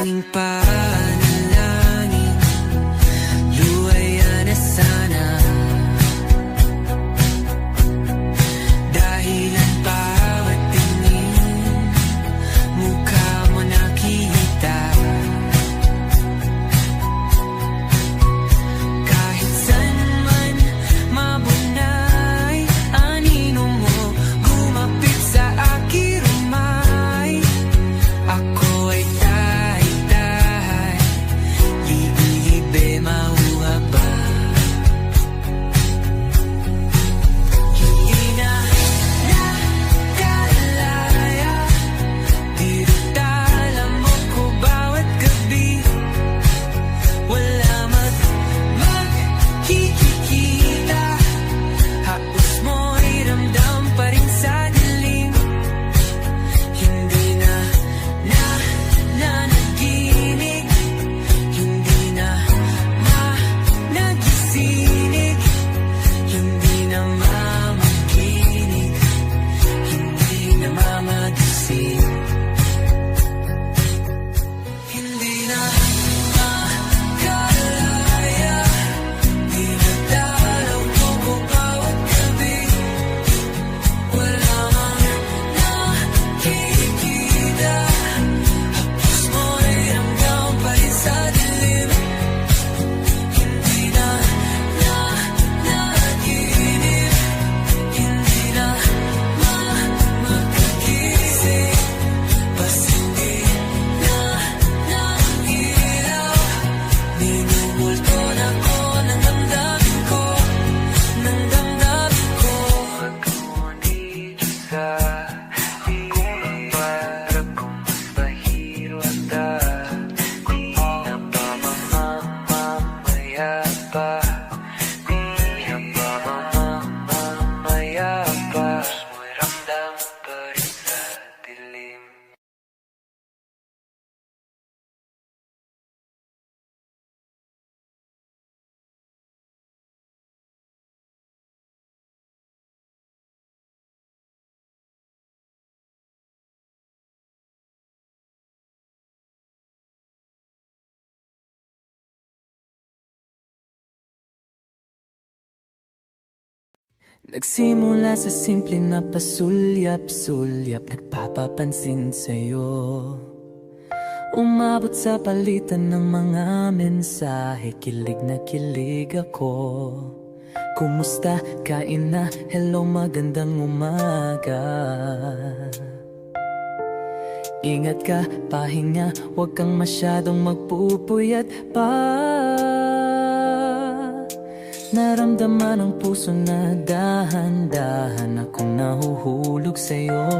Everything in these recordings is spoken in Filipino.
aking panalangin, luwaya na sana. Dahil ang bawat tingin, mukha mo nakita. Kahit saan man mabunay, anino mo gumapit sa aking rumay. Ako ay tahay-tahay, libe-libe mauha ba? Hindi na nakalaya, dirutala mo ko bawat gabi. Wala magkikita, hapos mo'y ramdam pa rin sa dilim. Hindi na nanaginig, hindi na nagising, hindi na mamaginig, hindi na mamagising. Hindi na makalaya, dinadalaw mo ko bawat gabi. Wala mang nakikita, hapos mo'y ramdam pa rin sa dilim. Hindi na nanaginip, hindi na makagising, basta hindi na nailaw. Minumulto na ko ng damdamin ko, ng damdamin ko. Ako dito sa hirap, para kung mas mahirata, di na ba mamamaya pa? Di na ba mamamaya pa? Mo'y ramdam pa rin sa dilim. Nagsimula sa simple na pasulyap-sulyap, nagpapapansin sa'yo. Umabot sa palitan ng mga mensahe, kilig na kilig ako. Kumusta? Kain na? Hello, magandang umaga. Ingat ka, pahinga, huwag kang masyadong magpupuyat pa. Naramdaman ang puso na dahan-dahan akong nahuhulog sa'yo.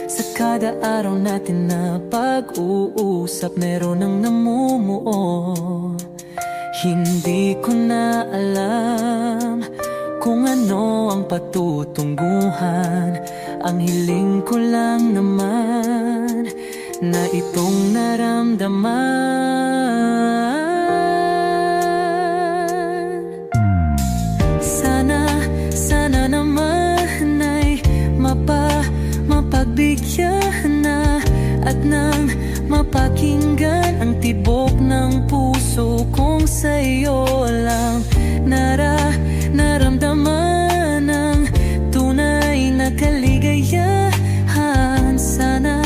Sa kada araw natin na pag-uusap, meron ang namumuo. Hindi ko na alam kung ano ang patutunguhan. Ang hiling ko lang naman na itong naramdaman. Sana naman ay mapagbigyan na at nang mapakinggan ang tibok ng puso kong sa'yo lang naramdaman ang tunay na kaligayahan. Sana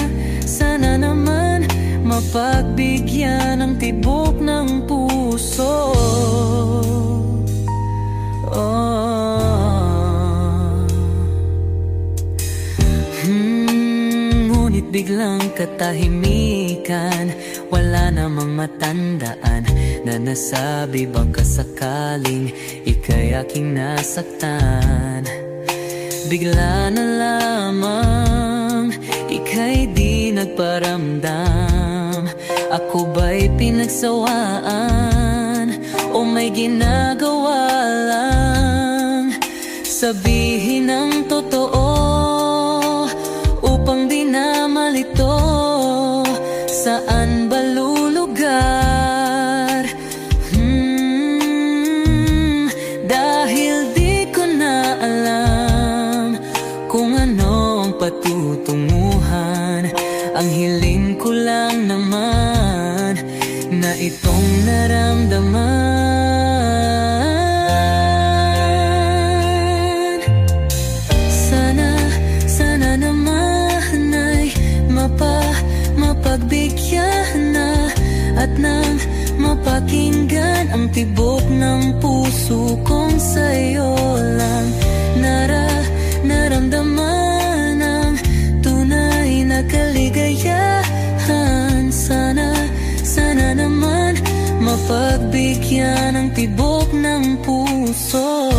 naman mapagbigyan ang tibok ng puso. Ngunit biglang katahimikan, wala namang matandaan na nasabi baka sakaling ika'y aking nasaktan. Bigla na lamang ika'y di nagparamdam. Ako ba'y pinagsawaan o may ginagawa lang? Sabihin ang totoo upang di na malito. Saan ba lulugar? Dahil di ko na alam kung ano ang patutunguhan. Ang hiling ko lang naman na itong naramdaman. Sana naman ay mapagbigyan na at nang mapakinggan ang tibok ng puso kong sa'yo lang naramdaman ang tunay na kaligayahan. Sana naman mapagbigyan ang tibok ng puso.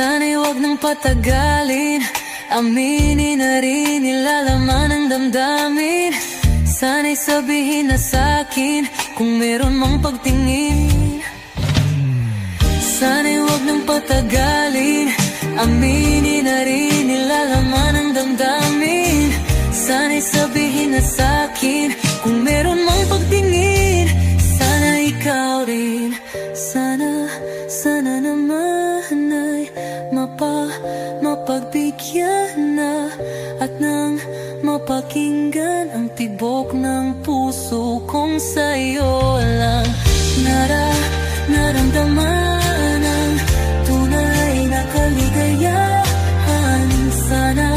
Sana'y wag nang patagalin, aminin na rin nilalaman ang damdamin. Sana'y sabihin na sa'kin kung meron mang pagtingin. Sana'y wag nang patagalin, aminin na rin nilalaman ang damdamin. Sana'y sabihin na sa'kin kung meron mang pagtingin. Sana ikaw rin, sana naman ay mapagbigyan na at nang mapakinggan ang tibok ng puso kong sa'yo lang naramdaman ang tunay na kaligayahan. Sana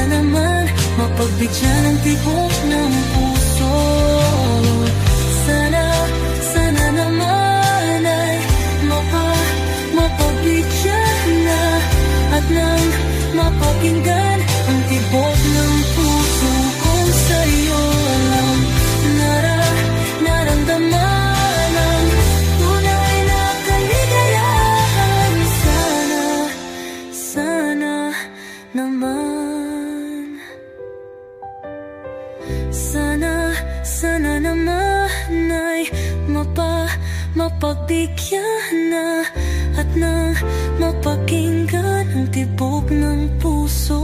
naman mapagbigyan ang tibok ng puso. Sana naman ay mapagbigyan na at nang mapakinggan ang tibok ng puso kong sa'yo lang naramdaman ang tunay na kaligayahan. Sana naman, sana naman ay mapagbigyan na at nang mapakinggan ang tibok ng puso.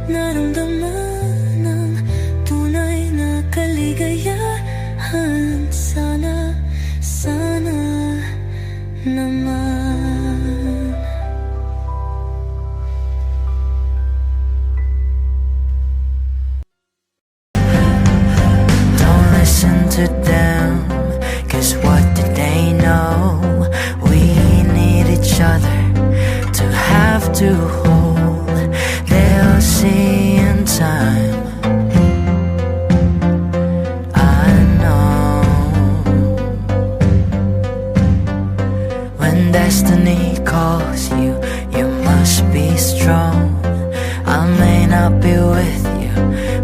Naramdaman ang tunay na kaligayahan. Sana naman. Don't listen to them, 'cause what did they know? We need each other to have to hold. They'll see in time, I know. When destiny calls you, you must be strong. I may not be with you,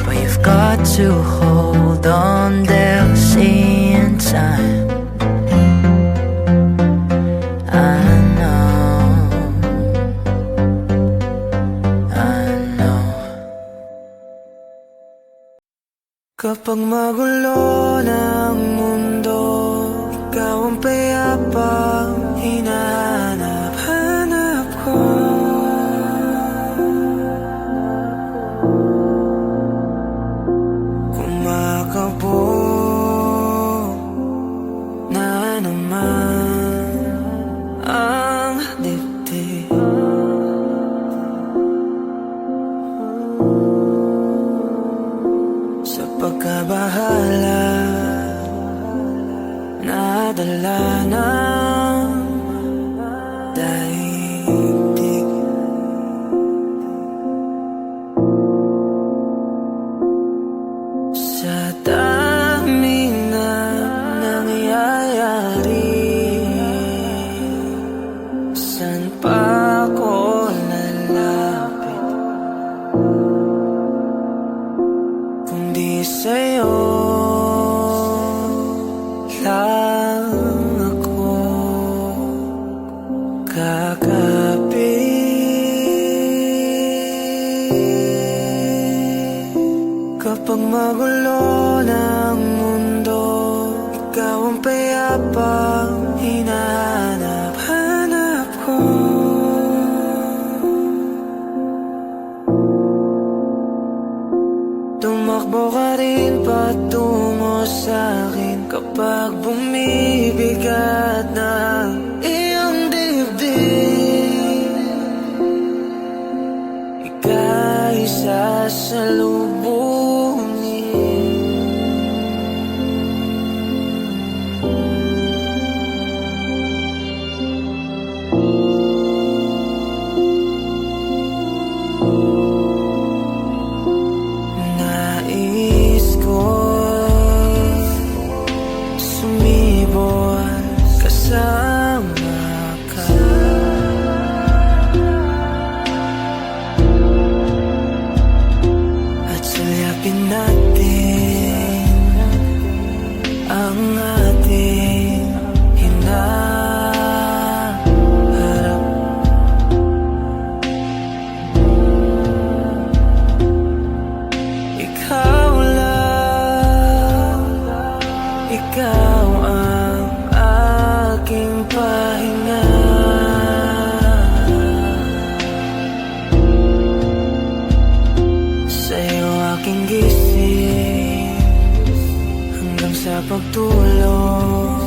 but you've got to hold on. They'll see in time, I know. Kapag magulo ng mundo, ikaw ang payapang hinahanap ko. Kumakabog na naman ang dibdib. Sa pagkabahala, nadala ng daigdig. Sa daming na nangyayari, saan pa ako lalapit kundi sa'yo lang ako kakapit. Kapag magulo ng mundo, ikaw ang payapang hinahanap ko. Tumakbo ka patungo sa'kin kapag bumibigat na Nais ko sumibol kasama ka. At sulyapin natin ang ating hinaharap. Ikaw lang, ikaw ang aking pahinga. Sa'yo aking gising hanggang sa pagtulog.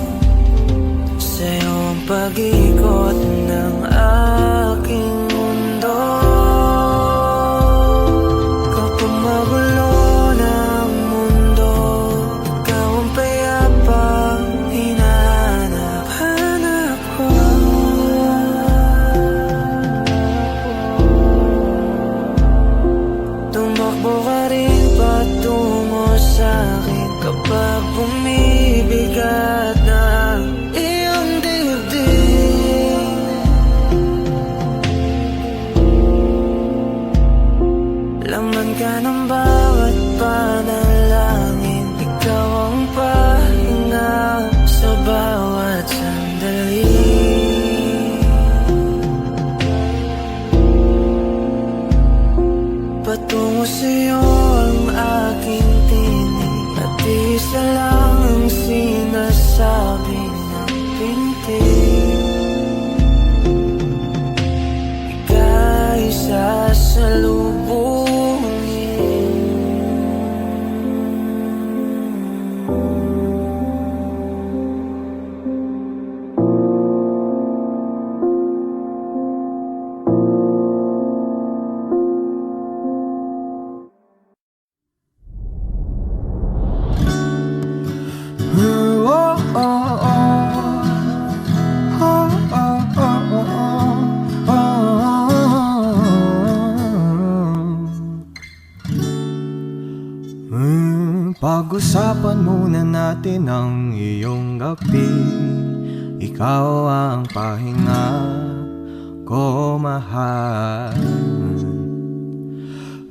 Sa'yo ang pag-ikot ng aking mundo. Kapag magulo ng mundo, ikaw ang payapang hinahanap ko. Tumakbo ka rin patungo sa'kin kapag bumibigat na iyong dibdib. Laman ka ng bawat panalangin, ikaw ang pahinga sa bawat sandali. Patungo sa'yo ang aking tinig, at isa lang ang sinasabi ng pintig. Ika'y sasalubungin. Pag-usapan muna natin ang iyong gabi. Ikaw ang pahinga ko, mahal.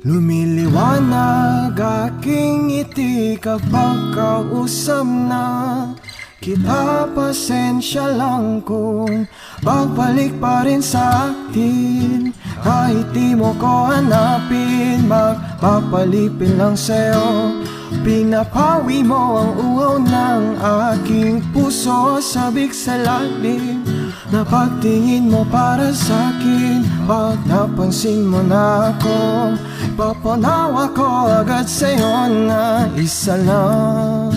Lumiliwanag aking ngiti kapag kausap na kita. Pasensya lang kung babalik pa rin sa akin. Kahit di mo ko hanapin, magpapalipin lang sa'yo. Pinapawi mo ang uhaw ng aking puso, sabik sa lalim na pagtingin mo para sa'kin. Pag napansin mo na ako, papanawa ko agad sa'yo na isa lang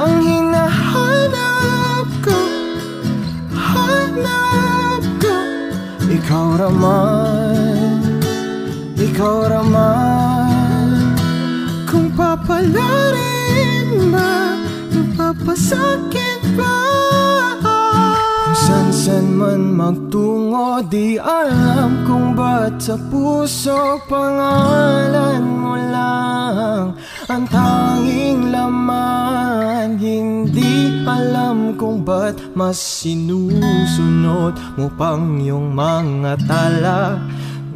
ang hinahanap ko, hanap ko. Ikaw raman, kung papalarin ba, kung papasakit ba. Kung san-san man magtungo, di alam kung ba't sa puso pangalan mo lang ang tanging laman. Hindi alam kung ba't mas sinusunod mo pang yung mga tala.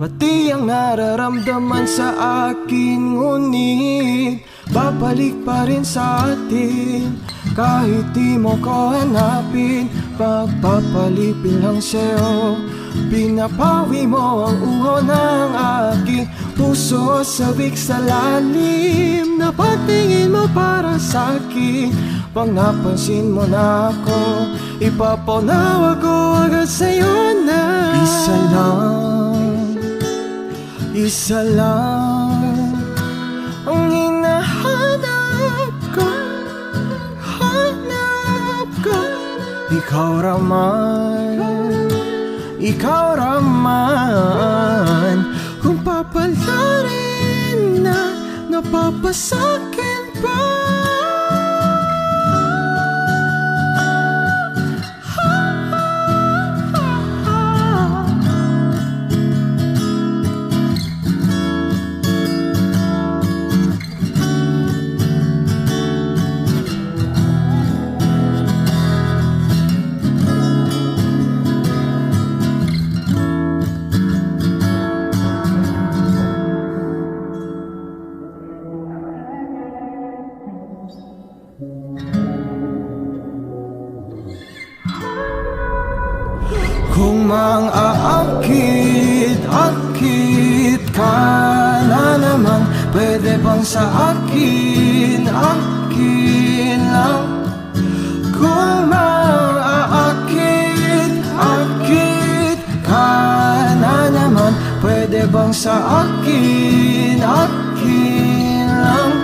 Mati ang nararamdaman sa akin, ngunit babalik pa rin sa atin. Kahit di mo ko hanapin, pagpapalipin lang sa'yo. Pinapawi mo ang uho ng aking puso, sabik sa lalim na pagtingin mo para sa'kin. Pag napansin mo na ako, ipapanawa ko agad sa'yo na isa lang ang hinahanap ko, hanap ko. Ikaw raman Kung papalarin na napapasakin pa. Kung mang-aakit-akit ka na naman, pwede bang sa akin, akin lang? Kung mang-aakit-akit ka na naman, pwede bang sa akin, akin lang?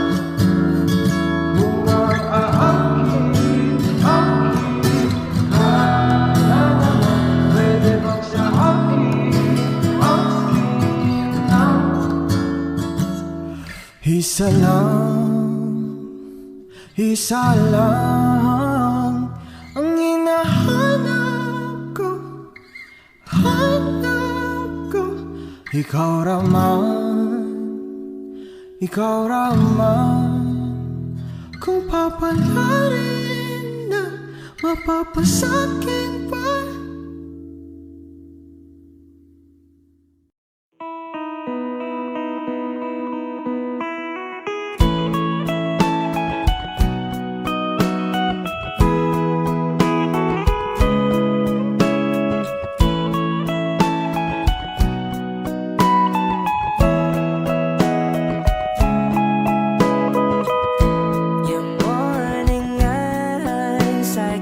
Kung mang-aakit-akit ka na naman, pwede bang sa akin, akin lang? Isa lang ang hinahanap ko, hanap ko. Ikaw raman, kung papalarin na mapapasakin pa.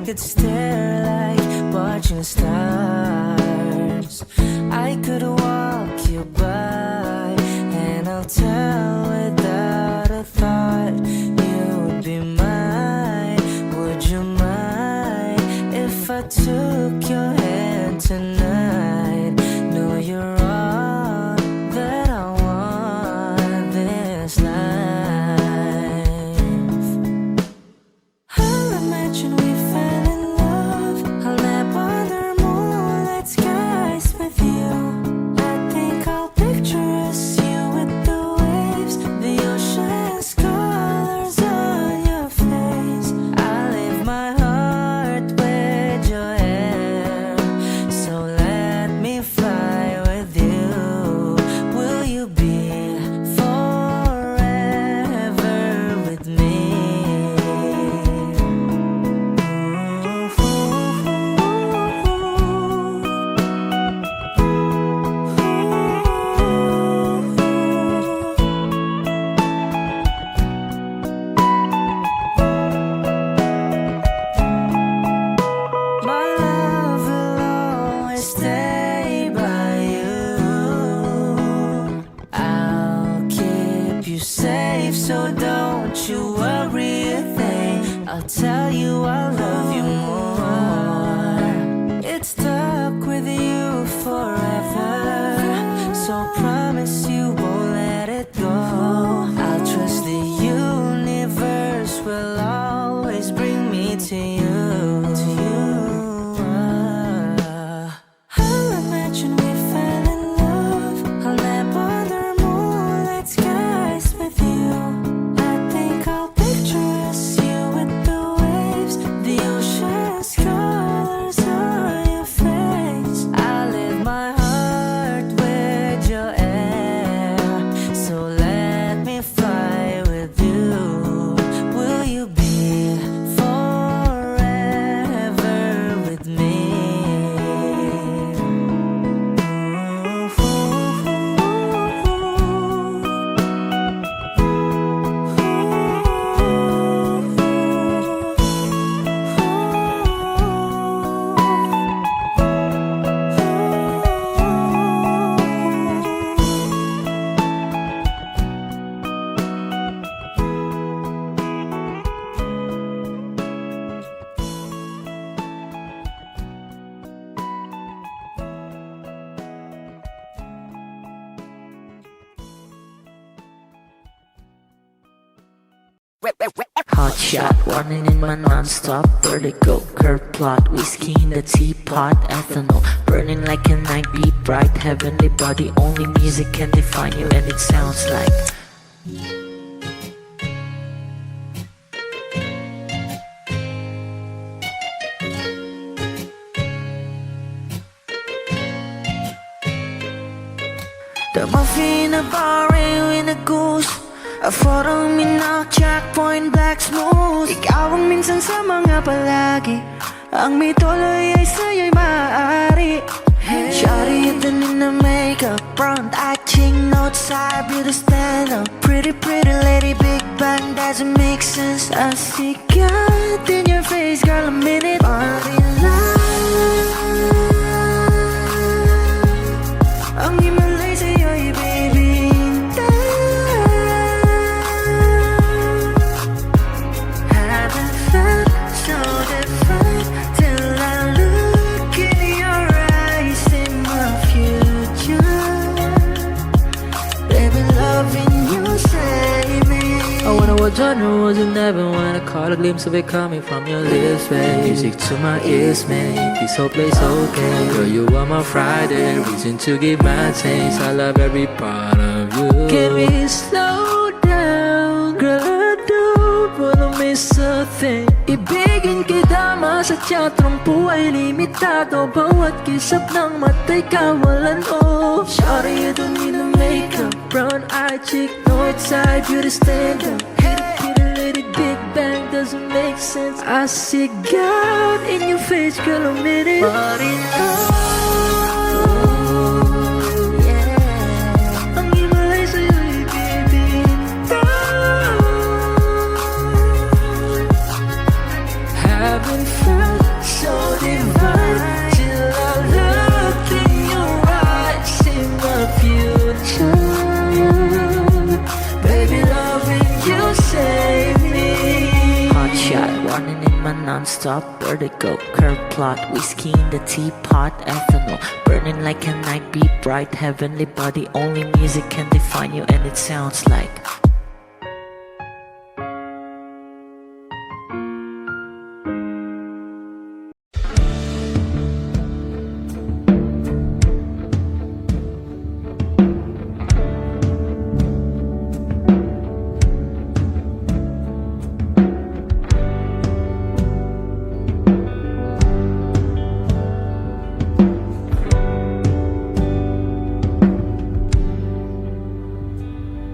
Could stare like watching stars. I could walk you by, and I'll tell without a thought you'd be mine. Would you mind if I took your hand tonight? No, you're all that I want this life. I'll imagine we fell in love. I'll nap under moonlit skies with you. I think I'll picture us, you with the waves, the ocean's colors on your face. I leave my heart with your hair, so let me fly with you. Will you be forever with me? My love will always stay by you. I'll keep you safe, so don't you worry a thing. I'll tell you I love you more. It's stuck with you forever, so promise you won't let it go. I'll trust the universe will always bring me to you. I'll imagine we fell in love. I'll nap under moonlit skies with you. I think I'll picture us, you with the waves, Hot shot, running in my non-stop vertigo. Curve plot, whiskey in the teapot. Ethanol, burning like a night beat bright. Heavenly body, only music can define you, and it sounds like the muffin, a bar, in a goose. A photo, minak, checkpoint, black smooth. Ikaw ang minsan sa mga palagi. Ang may tuloy ay sa'yo'y maaari. Shawty, hidden in the makeup, front acting, outside, beauty stand up. Pretty, pretty lady, big bang, doesn't make sense. I see God in your face, girl, a minute. Body love. Ang himalay sa'yo'y baby. Haven't felt so different till I look in your eyes, in my future. Baby, loving you save me. I wonder what genre was in heaven when I caught a glimpse of it coming from your lips, babe. Music to my ears, man. This whole place okay. Girl, you are my Friday, reason to give my taste. I love every part of you. Can we slow down? Girl, I don't wanna miss a thing. Ibigin kita, masadya trompo ay limitado. Bawat kisap ng mata'y kawalan, oh. Shawty, you don't need no makeup. Brown eye chick, north side, beauty stand up. Hit a lady, big bang, doesn't make sense. I see God in your face, girl, a minute. Body love, yeah. Ang himalay sa'yo'y bibintang. Haven't felt so divine till I look in your eyes, in my future. Baby, loving you save me. Hot shot, running in my non-stop vertigo. Curve plot, whiskey in the teapot. Ethanol, burning like a night beat bright. Heavenly body, only music can define you, and it sounds like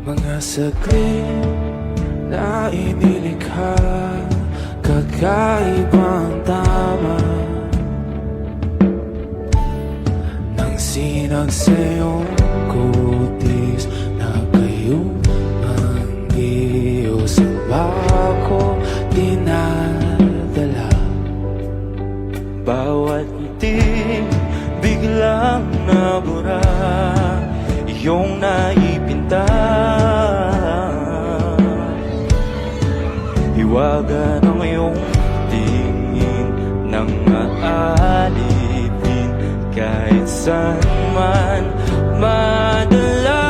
mga saglit na inilikha, kakaibang tama nang sinag sa'yong kutis na kayong ang Diyos ang bako dinadala. Bawat ngiti biglang nabura, iyong naipinta. Iwaga ng iyong tingin nang aalipin kahit saan man madala.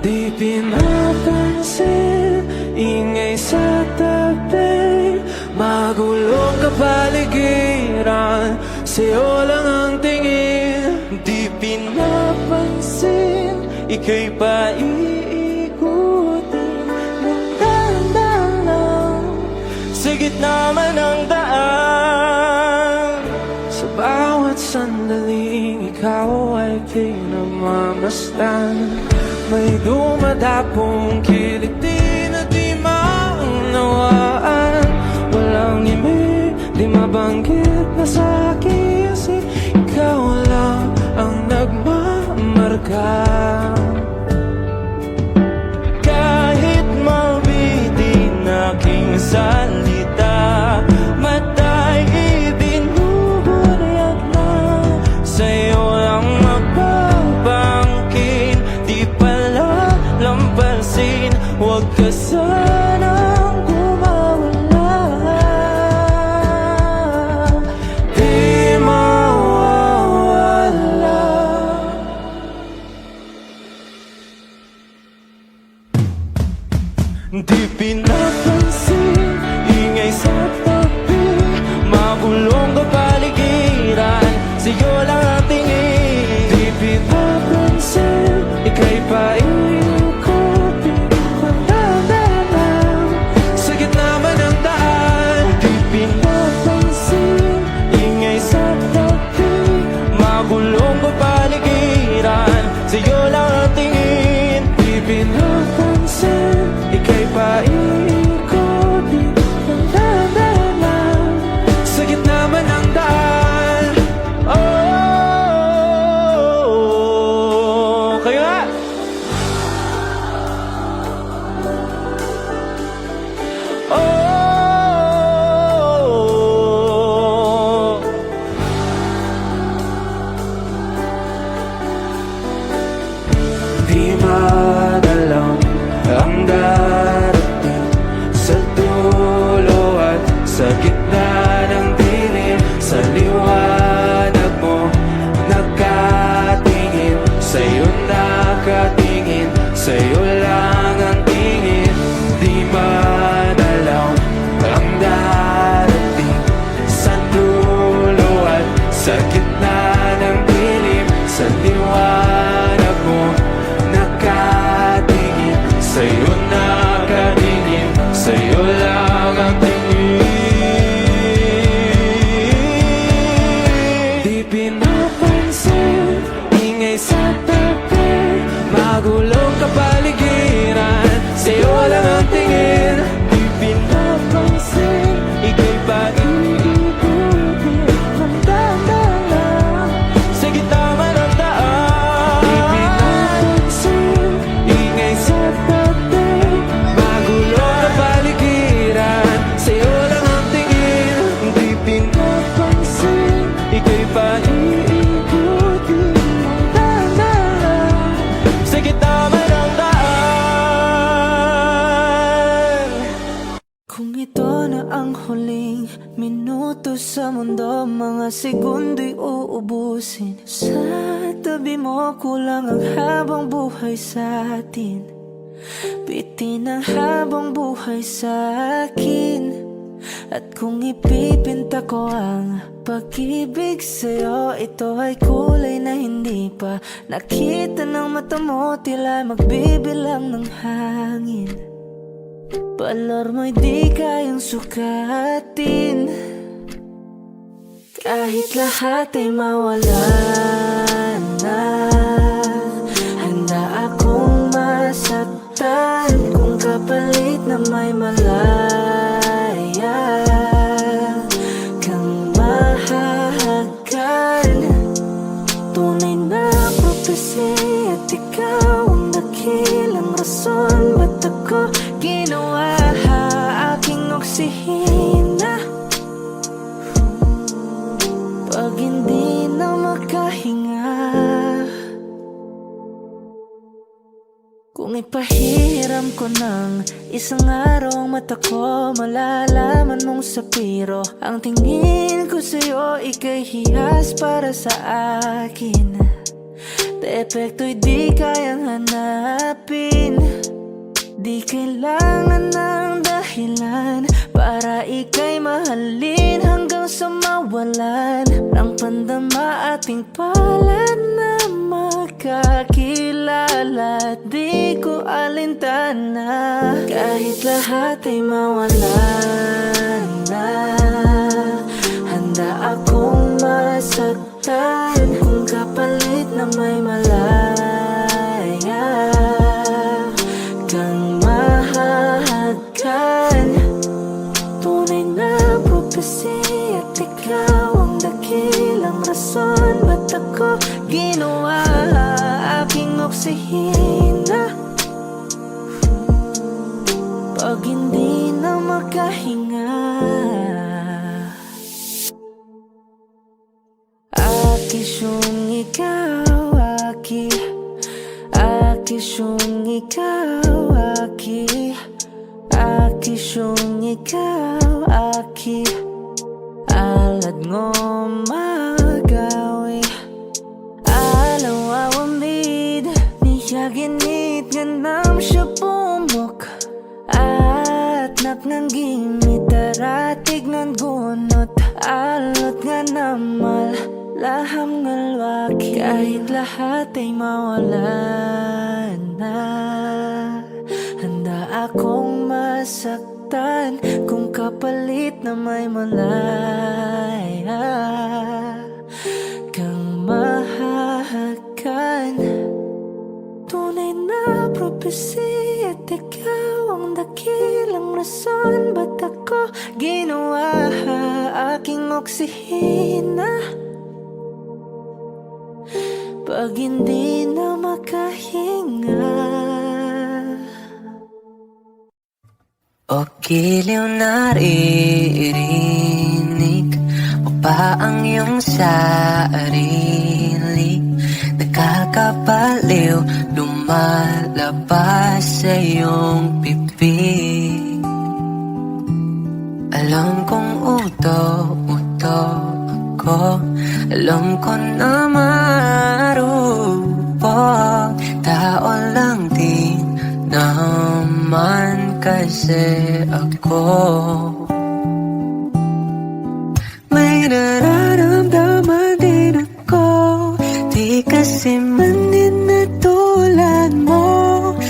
Di pinapansin, ingay sa tabi, magulong kapaligiran, sa'yo lang ang tingin. Di pinapansin, ika'y paiikutin ng dahan-dahan lang sa gitna man ng daan. Sa bawat sandaling ikaw ay pinagmamasdan, may dumadapong kiliti na di maunawaan. Walang imig, di mabanggit na sa aking isip, ikaw lang ang nagmamarka. Kahit mabitin aking salita, mata'y ibinubunyag na, sa'yo lang magbabangkin. Di pala lampasin, huwag ka sanang kumawala. Di mawawala. Di pinapansin, ingay sa tabi, magulong kapaligiran, sa'yo lang ang tingin. Di pinapansin, ika'y paikutin ng dadaan sa gitna man ng daan. Di pinapansin, ingay sa tabi, magulong kapaligiran, sa'yo lang ang tingin. Di pinapansin, ika'y paikutin ng dadaan sa gitna man ng daan. Oh, kaya oh, di madalaw ang darating sa dulo at sa gitna ng dilim. Sa liwanag mo nakatingin, sa'yo nakatingin, sa'yo lang ang tingin. Di madalaw ang darating sa dulo at sa gitna ng dilim. Sa liwanag mo nakatingin, sa'yo nakatingin, sa'yo lang ang tingin. Di pinapansin, ingay sa tabi, magulong kapaligiran, sa'yo lang ang tingin. Di pinapansin, ika'y paikutin ng dadaan sa gitna man ng daan. Di pinapansin, ingay sa tabi, magulong kapaligiran, sa'yo lang ang tingin. Di pinapansin, ika'y paikutin ng dadaan sa gitna man ng daan. Kung ito na ang huling minuto sa mundo, mga segundo'y uubusin. Sa tabi mo kulang ang habang buhay sa atin, bitin ang habang buhay sa akin. At kung ipipinta ko ang pag-ibig sa'yo, ito ay kulay na hindi pa nakita ng mata mo, tila magbibilang ng hangin. Balor mo'y di kayang sukatin, kahit lahat ay mawala na. Handa akong masaktan kung kapalit na may malaya kang mahahagan. Tunay na propesya at ikaw ang dakilang rason ba't ako ginawa aking oksihina. Pag hindi na makahinga, kung ipahiram ko ng isang araw ang mata ko, malalaman mong sapiro ang tingin ko sa'yo, ika'y hiyas para sa akin. Depekto'y di kayang hanapin, di kailangan ng dahilan para ika'y mahalin hanggang sa mawalan ng pandama ating palad na makakilala. Di ko alintana kahit lahat ay mawalan na. Handa akong masaktan kung kapalit na may malaya kang mahahagan. Tunay na propesya at ikaw ang dakilang rason ba't ako ginawa aking oksihina. Pag hindi na makahinga, akisyong ikaw, akisyong ikaw, akisyong ikaw, alad ngo magawi, alaw awamid, niya ginit ganam siya pumok. alot nga namal, laham nga lwaki. Kahit lahat ay mawala na, handa akong masaktan kung kapalit na may malaya kang mahahagan. Tunay na propesya at ikaw ang dakilang rason ba't ako ginawa aking oksihina pag hindi na makahinga. O giliw naririnig mo pa ang iyong sarili? Nakakabaliw, lumalabas sa iyong bibig. Alam kong uto-uto ako, alam ko na marupok. Tao lang din naman kasi ako. May nararamdaman din ako, di kasi manin na tulad mo.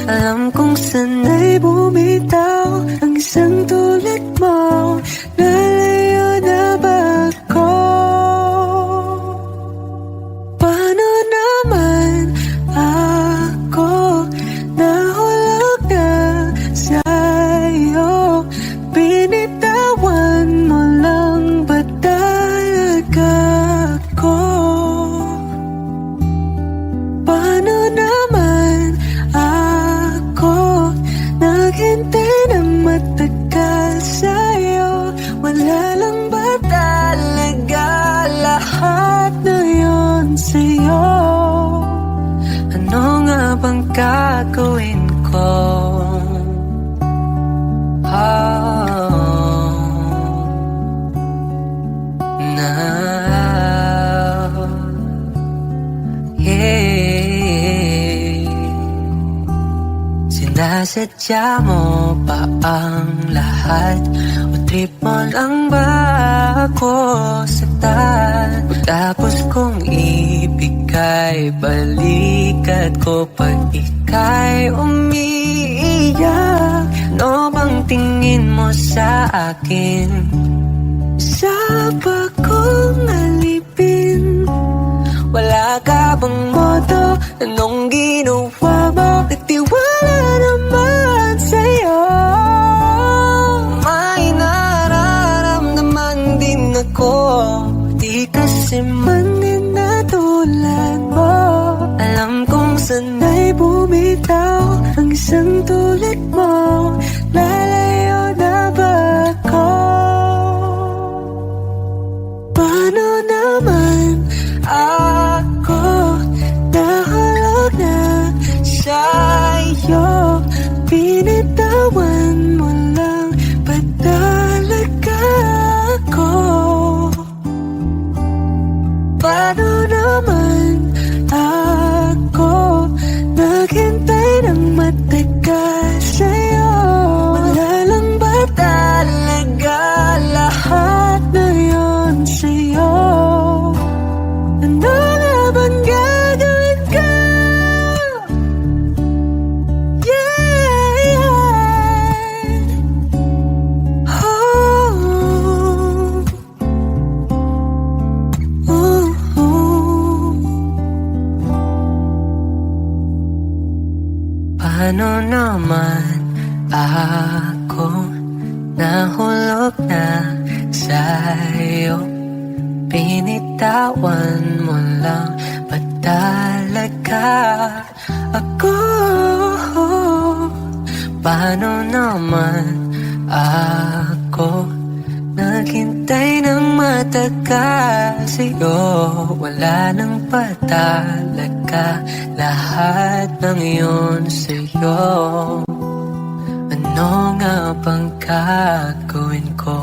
Alam kong sanay bumitaw ang isang tulad mo. Lalayo na ba ako? Paano naman ako nahulog na sa'yo? Binitawan mo lang ba talaga ako? Paano naman ako naghintay ng matagal sa'yo? Wala lang ba talaga lahat na yun sa'yo? Ano nga bang gagawin ko? Now, yeah. Sinasadya mo ba ang lahat? O trip mo lang ba ako saktan? Tapos kong ibigay, balikat ko pag ika'y umiiyak. Ano bang tingin mo sa akin? Sa bagong alipin, wala ka bang modo? Anong ginawa mo? Nagtiwala naman sa'yo. May nararamdaman din ako, di kasi manin na tulad mo. Alam kong sanay bumitaw ang isang tulad mo. Lalayo na ba ako? Paano naman ako nahulog na sa'yo? Binitawan mo lang ba talaga ako? Paano naman ako naghintay ng matagal sa'yo? Wala lang ba talaga lahat na yun sa'yo? Ano nga bang gagawin ko? Yeah, yeah. Oh, oh, oh. Paano naman ako nahulog na sa'yo? Binitawan mo lang ba talaga ako? Paano naman ako naghintay ng matagal sa'yo? Wala nang ba talaga lahat ng iyon sa'yo? Ano nga bang gagawin ko?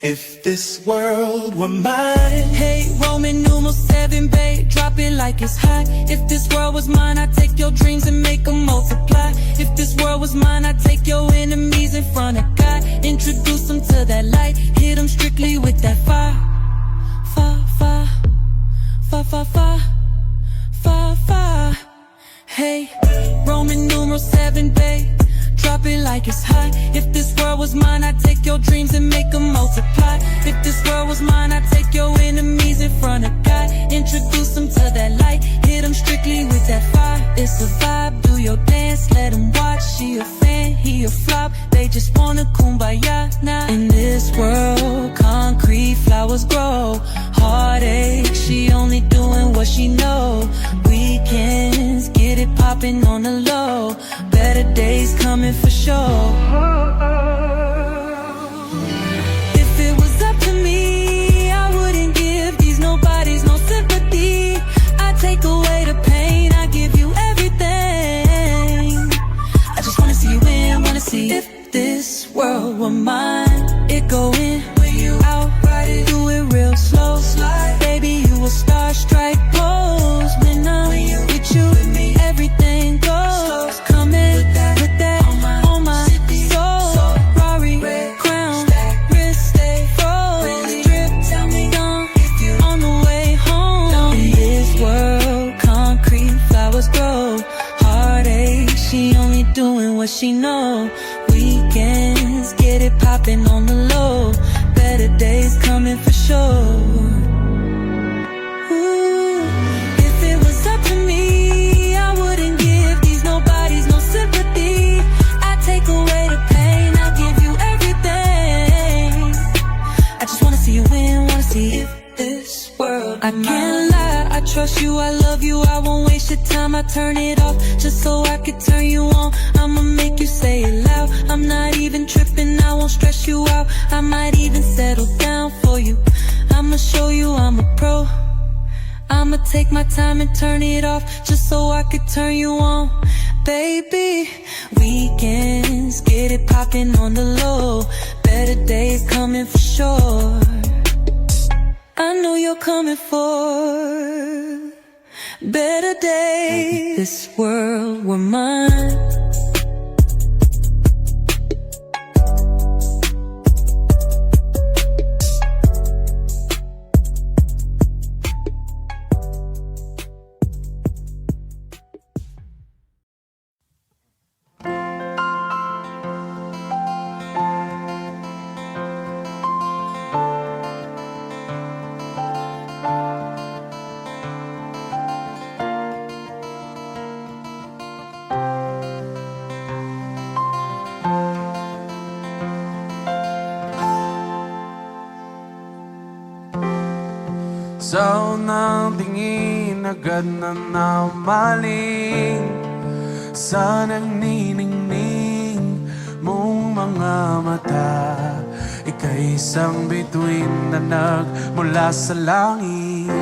If this world were mine, Hey, Roman numeral 7, babe, drop it like it's hot. If this world was mine, I'd take your dreams and make them multiply. If this world was mine, I'd take your enemies in front of God. Introduce them to that light, hit them strictly with that fire. Fire, fire, fire, fire, fire, fire, fire. Hey, Roman numeral 7, babe, drop it like it's hot. If this world was mine, I'd take your dreams and make them multiply. If this world was mine, I'd take your enemies in front of God. Introduce them to that light, hit them strictly with that fire. It's a vibe, do your dance, let them watch. She a fan, he a flop, they just wanna kumbaya now. In this world, concrete flowers grow. Heartache, she only doing what she know. Weekends, get it popping on the low. Better days coming for sure. If it was up to me, I wouldn't give these nobodies no sympathy. I take away the pain, I give you everything. I just wanna see you win, wanna see if this world were mine. It go in, when you out, ride it, do it real slow. Slide, baby, you a star strike pose. When I'm with you, with me, everything goes. Come in, with that on my soul. Rari, crown, wrist stay froze. Drip, tell me on the way home. In this world, concrete flowers grow. Heartache, she only doing what she know. Weekends, get it popping on the low. Better days coming for sure. Ooh, if it was up to me, I wouldn't give these nobodies no sympathy. I take away the pain, I'll give you everything. I just wanna see you win, wanna see if this world I can't lie, I trust you, I love you, I won't waste your time. I turn it off just so I could turn you on. I'ma make you say it loud, I'm not even tripping, I won't stress you out. I might even settle down for you, I'ma show you I'm a pro. I'ma take my time and turn it off just so I could turn you on. Baby, weekends, get it popping on the low. Better days coming for sure. I know you're coming for better days. If this world were mine. Sa unang tingin agad na namaling sa nagniningning mong mga mata. Ika'y isang bituin na nagmula sa langit.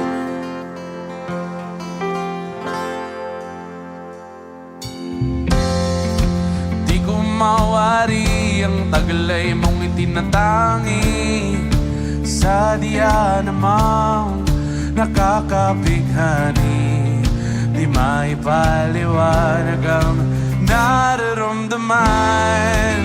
Di ko mawari ang taglay mong itinatangi sa diya namang nakakabighani. Di maipaliwanag ang nararamdaman.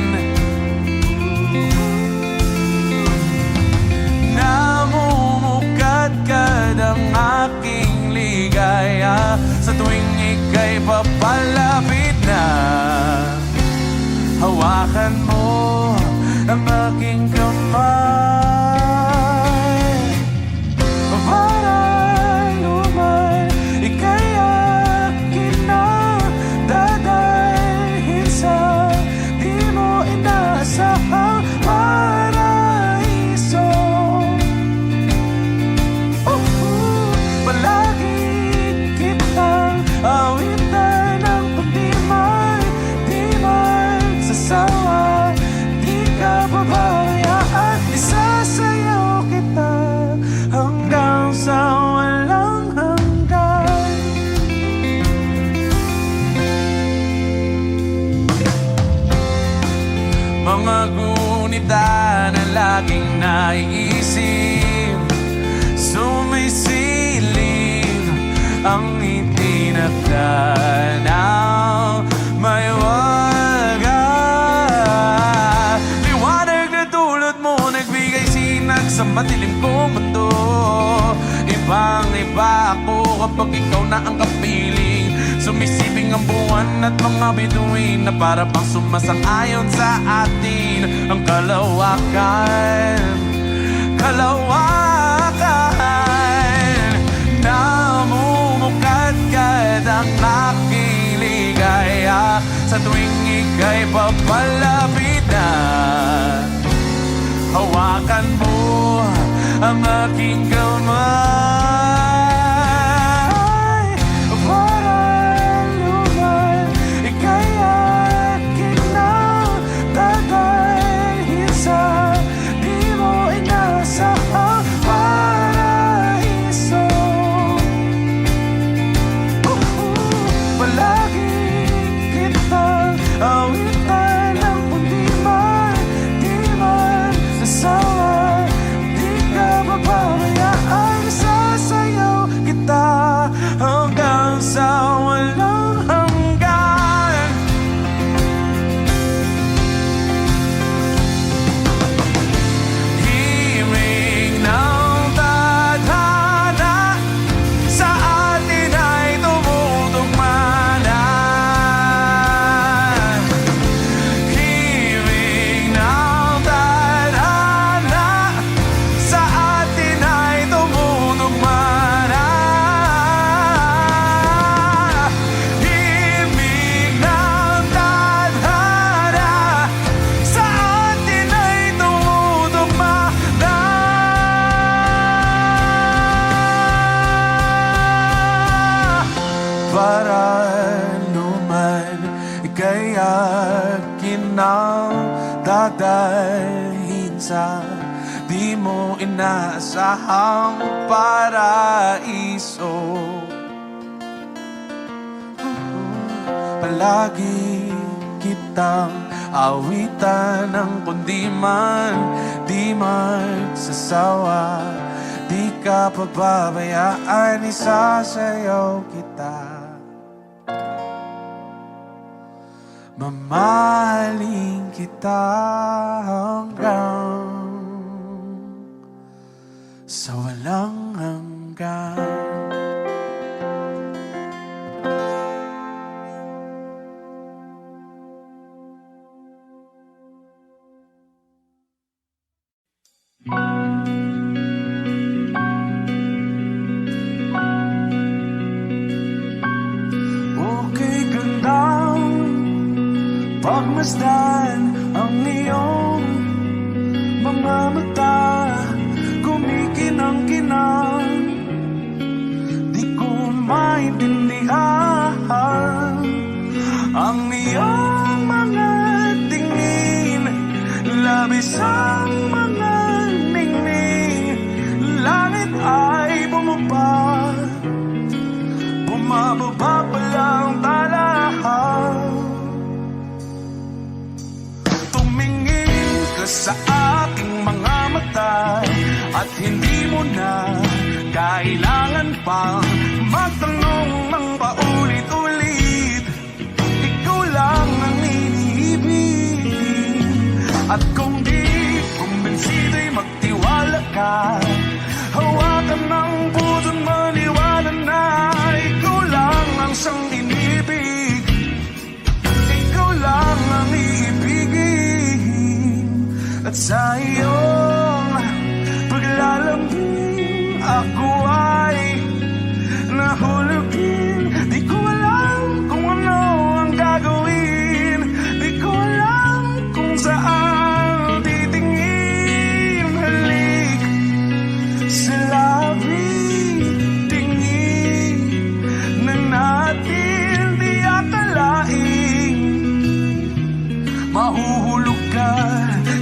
Namumukadkad ang aking ligaya sa tuwing ika'y papalapit na. Hawakan mo ang aking kamay. Mga gunita na laging na naiisip, sumisilip ang itinakda ng may wagas. Liwanag na tulad mo, nagbigay sinag sa madilim kong mundo. Ibang-iba ako kapag ikaw na ang kapiling. Sumisibing ang buwan at mga bituin na para bang sumasang-ayon sa atin. Ang kalawakan, kalawakan, namumukadkad ang nakiligaya sa tuwing ika'y papalapit na. Hawakan mo ang aking kamay para luman, ika'y akin na dadalhin sa di mo inasahang paraiso. Palagi kitang awitan ng di man sasawa. Pabayaan, sasayaw kita hanggang sa walang hanggan. Himig ng tadhana sa atin ay tumutugma na. Himig ng tadhana sa atin ay tumutugma na. Himig ng tadhana sa atin ay tumutugma na. Para luman, ika'y akin ang dadalhin sa di mo inaasahang paraiso. Palagi kitang awitan ng kundi man di magsasawa. Di ka pababayaan, isasayaw kita. Mamahalin kita hanggang sa walang hanggan. Okay, gandang pagmasdan ang iyong mga mata, kumikinang-kinang. Di ko maintindihan ang iyong mga tingin, labis ang mga ningning. Langit ay bumaba, bumababa pa lang talahan. Tumingin ka sa aking mga mata at hindi mo na kailangan pang magtanong ng paulit-ulit. Ikaw lang ang iniibig, at kung di kumbinsido'y magtiwala ka. Hawakan ng puso't maniwala na ikaw lang ang siyang inibig. Ikaw lang ang iibigin, at sa iyong paglalambing ako ay nahulugin. Di ko alam kung ano ang gagawin, di ko alam kung saan titingin. Halik sa labi, tingin na natin di akalain. Mahuhulog ka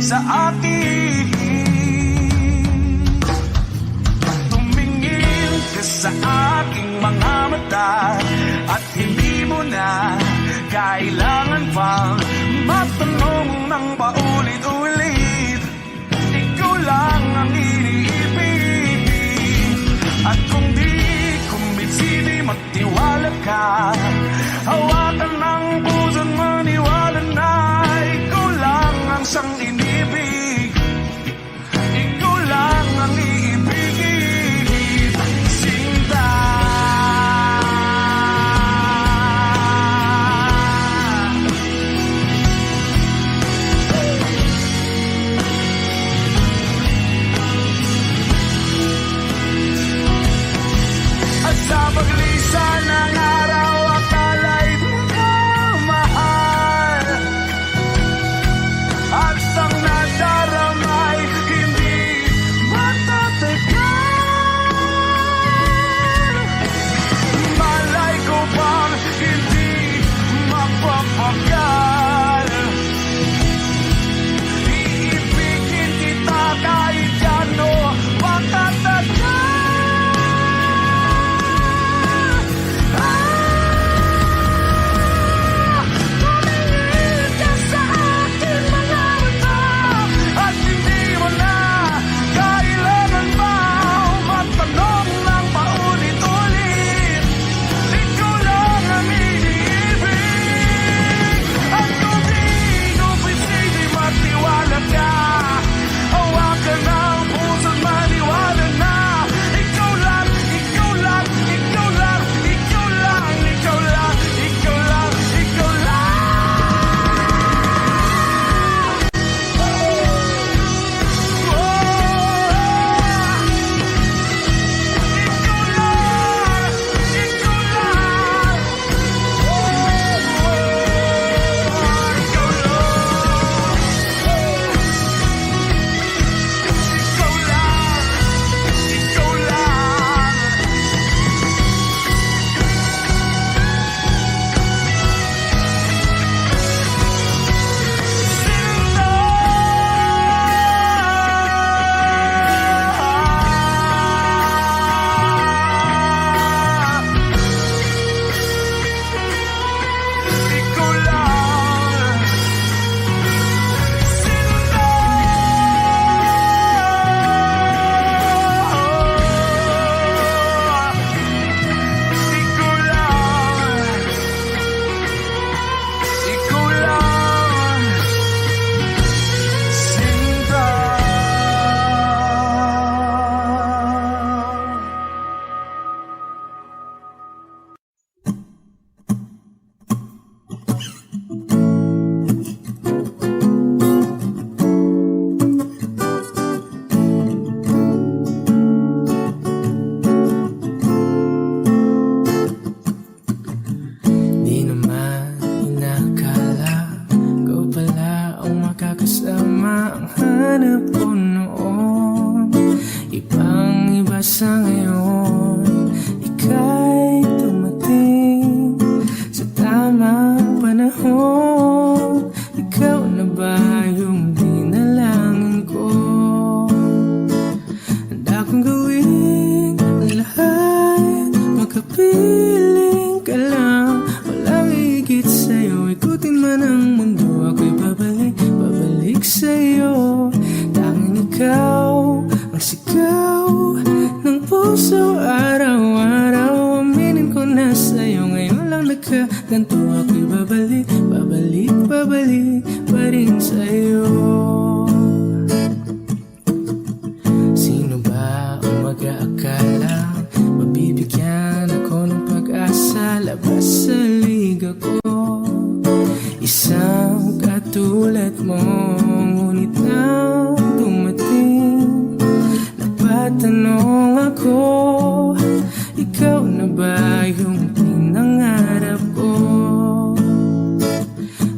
sa akin. Tumingin ka sa aking mga mata at hindi mo na kailangan pang magtanong ng paulit-ulit. Ikaw lang ang magtiwala ka. Hawakan ng puso, maniwala na ikaw lang ang siyang inibig. Ikaw lang ang iibigin, Sinta. At sa paglisan ng araw, akala'y mahal. At ang nadaramay, hindi matatagal. Malay ko bang hindi mapapagal. Iibigin kita kahit gano patatagal. Tumingin ka sa akin mga mata, at hindi mo na kailangan pa magtanong ng paulit-ulit. Ikaw lang ang iniibig. At kung di ko pwede magtiwala ka, hawakan ng puso't maniwala na ikaw lang, ikaw lang, ikaw lang, ikaw lang, ikaw lang, ikaw lang, ikaw lang. Di naman inakala ikaw pala ang makakasama. Ang hanap ko noon, ibang iba sa ngayon. Ika'y dumating sa tamang panahon. Ikaw na ba yung dinalangin ko? Handa kong gawin ang lahat, makapiling ka lang. Walang higit sa'yo, ikutin man ang mundo, ako'y babalik sa'yo. Tanging ikaw ang sigaw ng puso araw-araw. Aminin ko na sa'yo, ngayon lang nagkaganto, ako'y babalik pa rin sa'yo. Sino ba ang mag-aakala mabibigyan ako ng pag-asa? Labas sa liga ko, isang katulad mo. Ngunit nang dumating, napatanong ako, ikaw na ba yung pinangarap ko?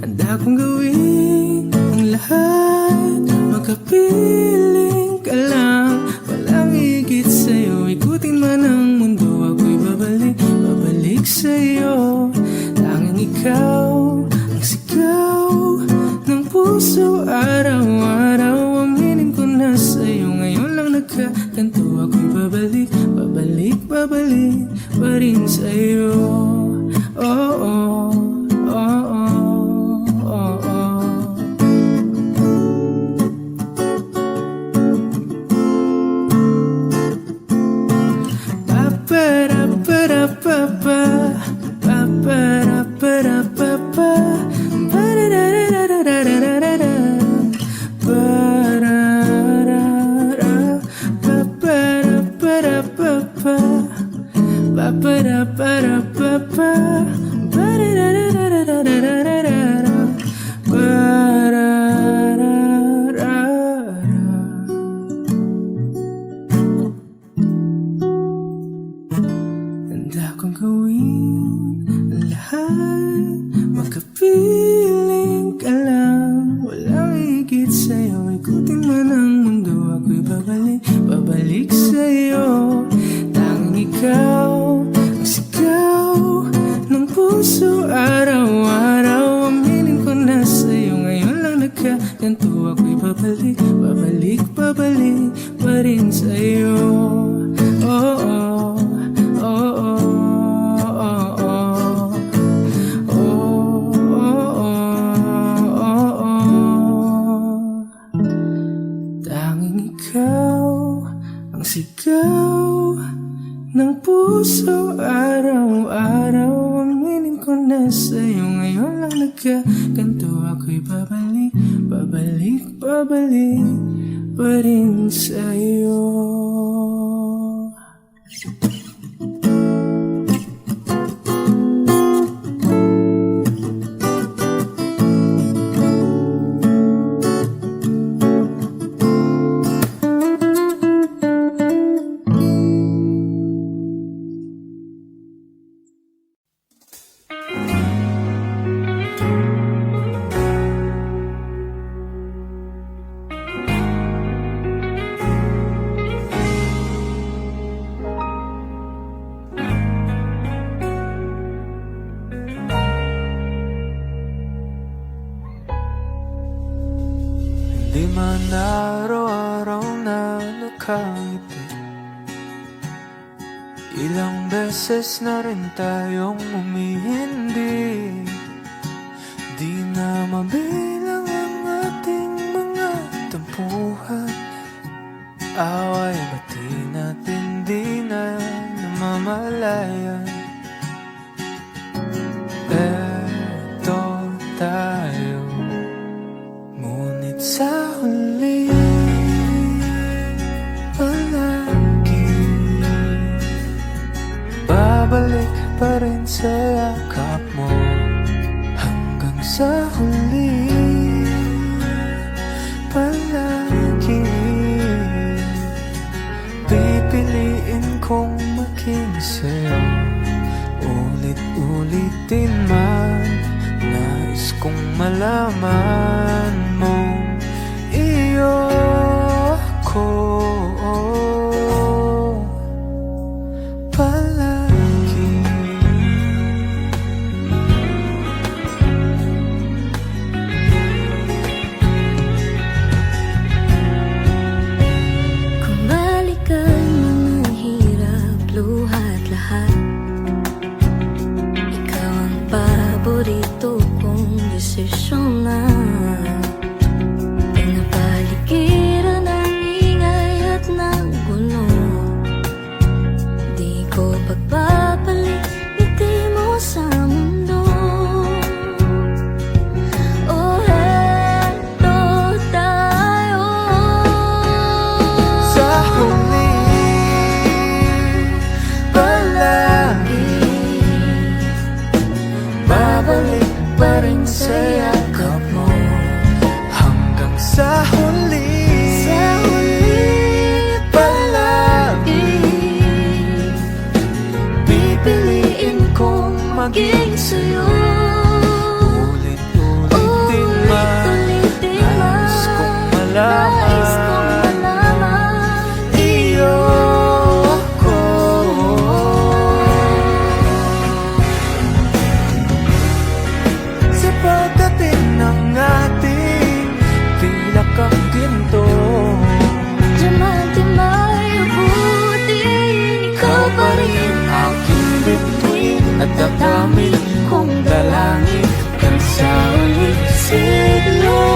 Handa kong gawin ang lahat, makapiling ka lang. Walang higit sa'yo, ikutin man ang mundo, ako'y babalik sa'yo. Tanging ikaw Makapiling ka lang, walang higit sa'yo. Ikutin man ang mundo, ako'y babalik sa'yo. Tanging ikaw, ang sigaw ng puso araw-araw. Aminin ko na sa'yo, ngayon lang nagkaganto. Ako'y babalik pa rin sa'yo. Oh, oh, oh, oh. Sigaw ng puso araw-araw. Aminin ko na sa'yo, ngayon lang nagkaganto. Ako'y babalik pa rin sa'yo. Di man araw-araw na nakangiti, ilang beses na rin tayong umihindi. Di na mabilang ang ating mga tampuhan, away bati natin di na namamalayan. Eto tayo, ngunit sa huli palagi babalik pa rin sa yakap mo. Hanggang sa huli palagi pipiliin kong maging sa'yo. Ulit-ulitin man, nais kong malaman mo, iyo ko palagi. Kung balikan mga hirap, luha't lahat, ikaw ang paborito kong desisyon na. Pinapaligiran ng ingay at ng gulo, di ko pagbabalik ngiti mo sa mundo. Oh, eto tayo. Sa huli palagi babalik pa rin sa yakap mo. Hanggang sa huli palagi pipiliin kong maging sa'yo. Ulit-ulitin man, nais kong malaman, iyo ko. Sa pagdating ng ating pilak ang ginto, Diamante may abutin, ikaw pa rin aking bituin at dadamin kong dalangin hanggang sa ulit siglo.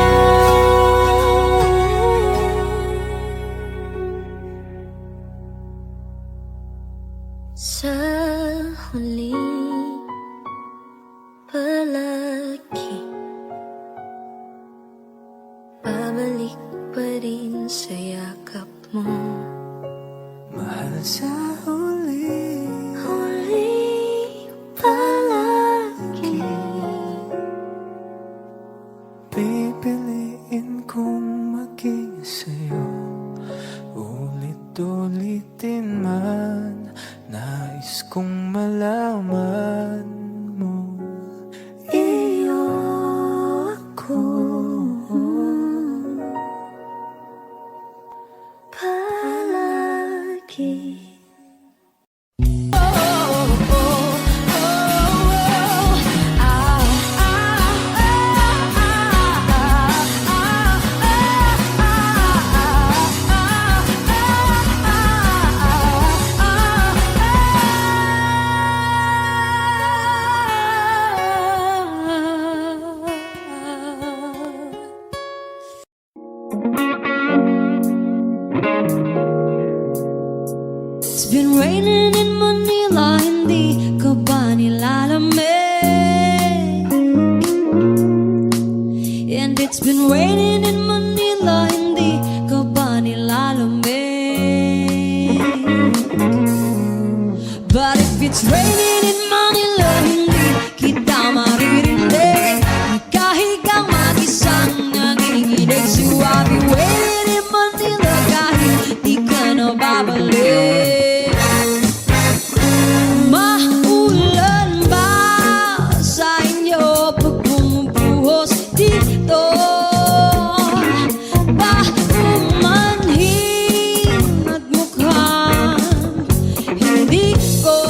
sa huli palagi babalik pa rin sa yakap mo. Mahal sa huli Palagi pipiliin kong maging sa'yo. Ulit-ulitin man, nais kong malaman mo, raining in Manila, hindi ka ba nilalamig? And it's been raining in Manila, hindi ka ba nilalamig? But if it's raining in Manila, hindi kita maririnig. Nagkahigang mag-isang nanginginig. So I'll be waiting in Manila kahit di ka na babalik. Maulan ba sa inyo pag bumubuhos dito? Ba umanhin at mukhang hindi ko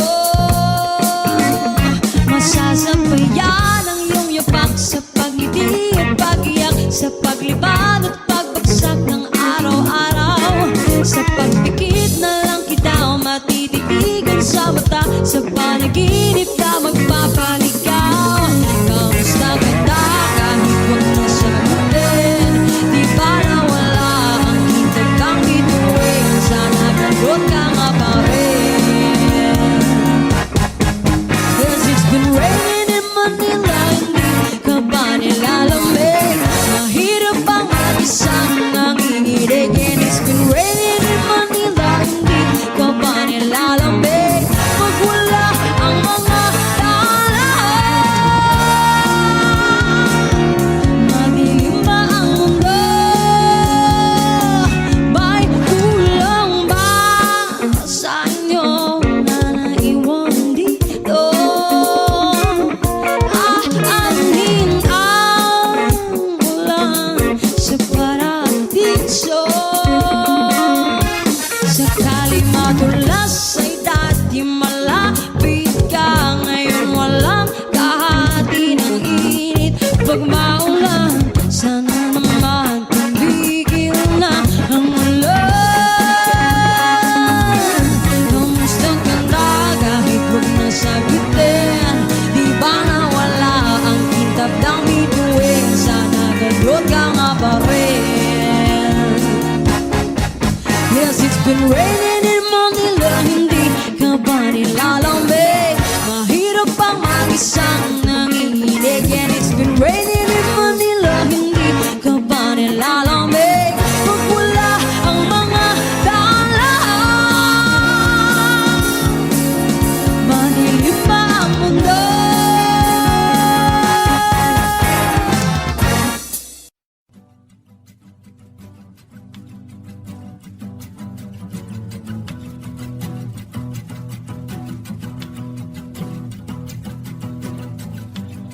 masasabayan ang iyong yapak sa pagngiti at pag-iyak, sa paglibad at pagbagsak ng araw-araw. Sa pagpikit na lang kita o matititigan sa mata, sa panaginip ka magpapaligaw. Kamusta kita kahit huwag na sagutin? Di ba nawala ang kita kang bituin? Sana ganun ka nga pa rin. 'Cause it's been raining in Manila, hindi ka ba nilalamig? Mahirap bang mag-isang nanginginig? And it's been raining in Manila, hindi ka ba nilalamig? Pag wala ang mga daan, madilim ba ang mundo? May kulang ba sa inyo na naiwan dito? Aanhin ang ulan sa paradiso. Sakali madulas ay dati malapit ka, ngayon walang kahati ng init. Pag maulan, sana naman tumigil na ang ulan. Kamusta ka na kahit huwag na sagutin? Di ba nawala ang kintab ng bituin? Sana ganun ka nga pa rin. Yes, it's been raining in Manila, hindi ka ba nilalamig? Mahirap bang mag-isang nanginginig? And it's been raining in Manila, hindi ka ba nilalamig? Pag wala ang mga daan, madilim ba ang mundo?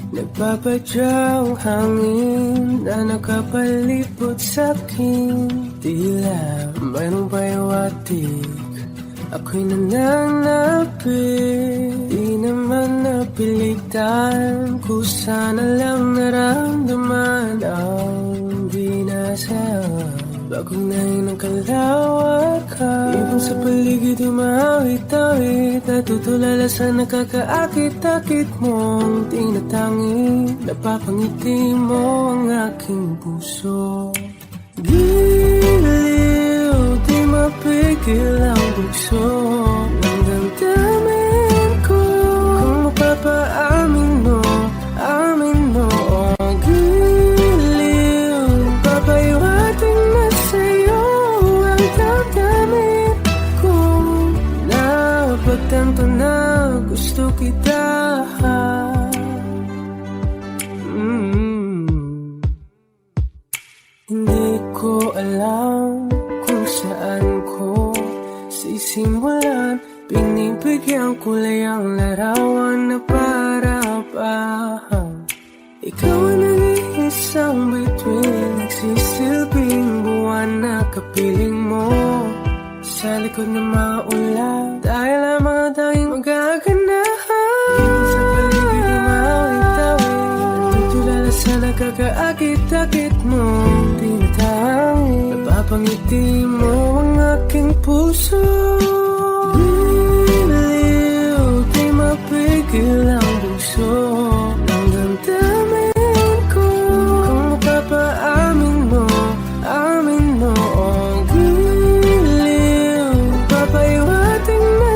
Nagpapadya ang hangin na nakapalipot sa'kin. Tila mayroong payawatig, ako'y nananapit. Di naman napilitan, kusana lang naramdaman ang dinasal. Bagong nahin ng kalawakan, ibang sa paligid umawit-awit, natutulala sa nakakaakit-akit mong tinatangi. Napapangiti mo ang aking puso. Giliw, di mapigil ang bugso ng damdamin ko. Kung mapapaamin mo, amin mo. Giliw, papayawating na sa'yo ang damdamin ko. Napagtanto na gusto kita. Hindi ko alam kung saan ko sisimulan. Pinibigyan kulay ang larawan na para-parahan. Ikaw ang nag-iisang bituin, nagsisilbing buwan na kapiling mo. Sa likod ng mga ulan, dahil lamang tayong magaganahan. Sa paligid umawit-awit, natutulala sa nakakaakit-akit mo. Tinatangi, napapangiti mo ang aking puso. Giliw, di mapigil ang bugso ng damdamin ko. Kung mapapaamin mo, amin mo. Giliw, papayawating na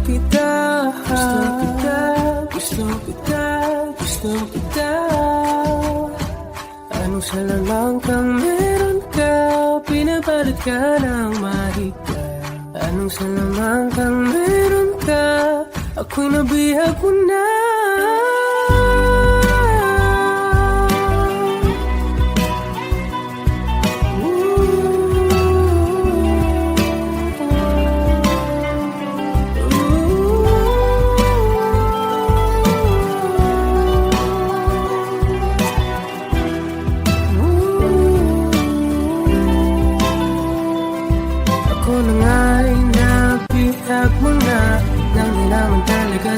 kita, gusto kita, gusto kita, gusto kita. Anong salamang kang meron ka, pinapalit ka ng mahika. Anong salamang kang meron ka, ako'y nabihag mo na.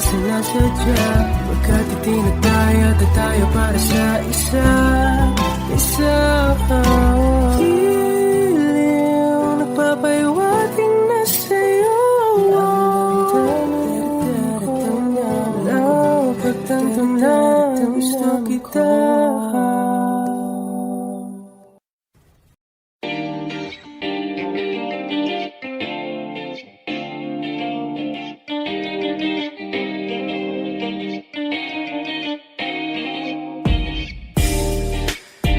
Sinasadya, pagkat itinataya tayo para sa isa. Giliw, nagpapahiwating na sa'yo. Pagtanto na gusto kita.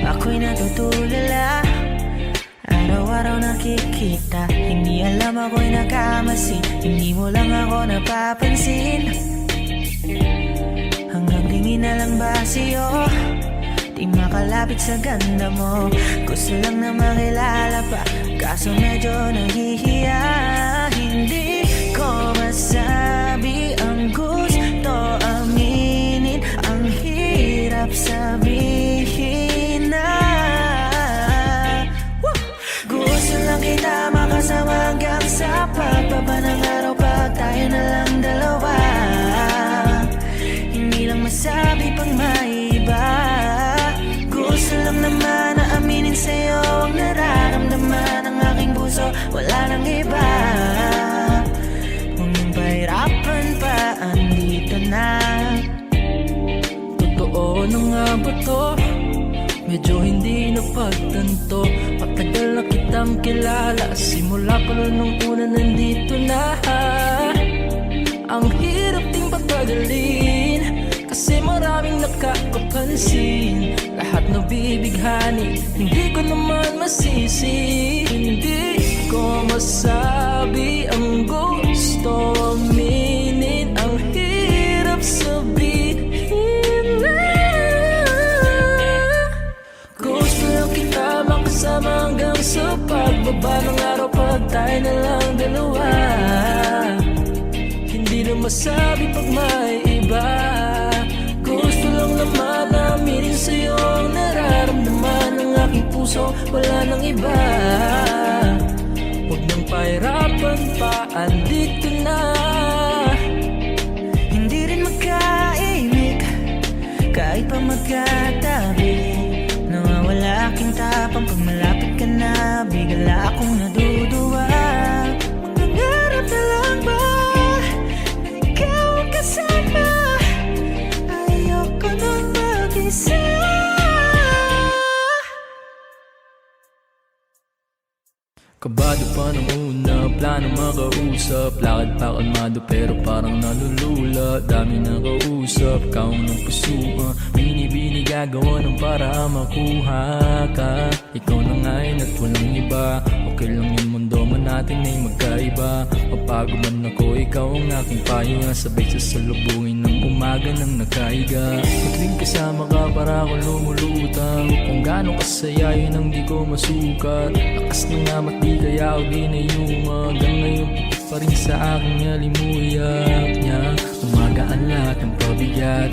Ako'y natutulala, araw-araw nakikita. Hindi alam ako'y nakamasin, hindi mo lang ako napapansin. Hanggang tingin na lang ba sa'yo, di makalapit sa ganda mo. Gusto lang na makilala pa, kaso medyo nahihiya. Hindi ko masabi ang gusto aminin, ang hirap sabihin na. Gusto lang kita makasama hanggang sa pagbaba ng araw, pag tayo na lang dalawa. Hindi lang masabi pang maiba, gusto lang naman na aminin sa'yo ang nararamdaman ng aking puso, wala nang iba. Kung yung pahirapan pa, andito na. Totoo na nga ba to? Medyo hindi napagtanto. Matagal na kitang kilala, simula pa nung una nandito na. Ang hirap ding patagalin, kasi maraming nakakapansin. Lahat nabibighani, hindi ko naman masisi. Hindi ko masabi ang gusto aminin, ang hirap sabihin na. Gusto lang kita makasama hanggang sa pagbaba ng araw, pag tayo na lang dalawa. Hindi na masabi pag may iba, gusto lang naman na aminin sa'yo ang nararamdaman ng aking puso, wala nang iba. Huwag nang pahirapan pa, andito na. Hindi rin magkaimik, kahit pa magkatabi. Nawawala aking tapang pag malapit ka na, bigla akong naduduwa. Mangangarap na lang ba na ikaw ang kasama? Ayoko nang mag-isa. Kabado pa ng una, plano makausap. Lakad pa kalmado pero parang nalulula. Dami na kausap, kaong ng puso. Binibini gagawa ng para makuha ka. Ikaw na ngayon at walang iba. Okay lang yung mundo man natin ay magkaiba. Mapagod man ako, ikaw ang aking pahinga. Sabay sasalubungin ng umaga nang nakahiga. Tuwing kasama ka para ako lumulutang. Kung gaano kasaya yun ang di ko masukat. Lakas na nga mat di kaya ako ginayuma. Hanggang ngayon pitik pa rin sa aking alimuyak niya. Umagaan lahat ng pabigat,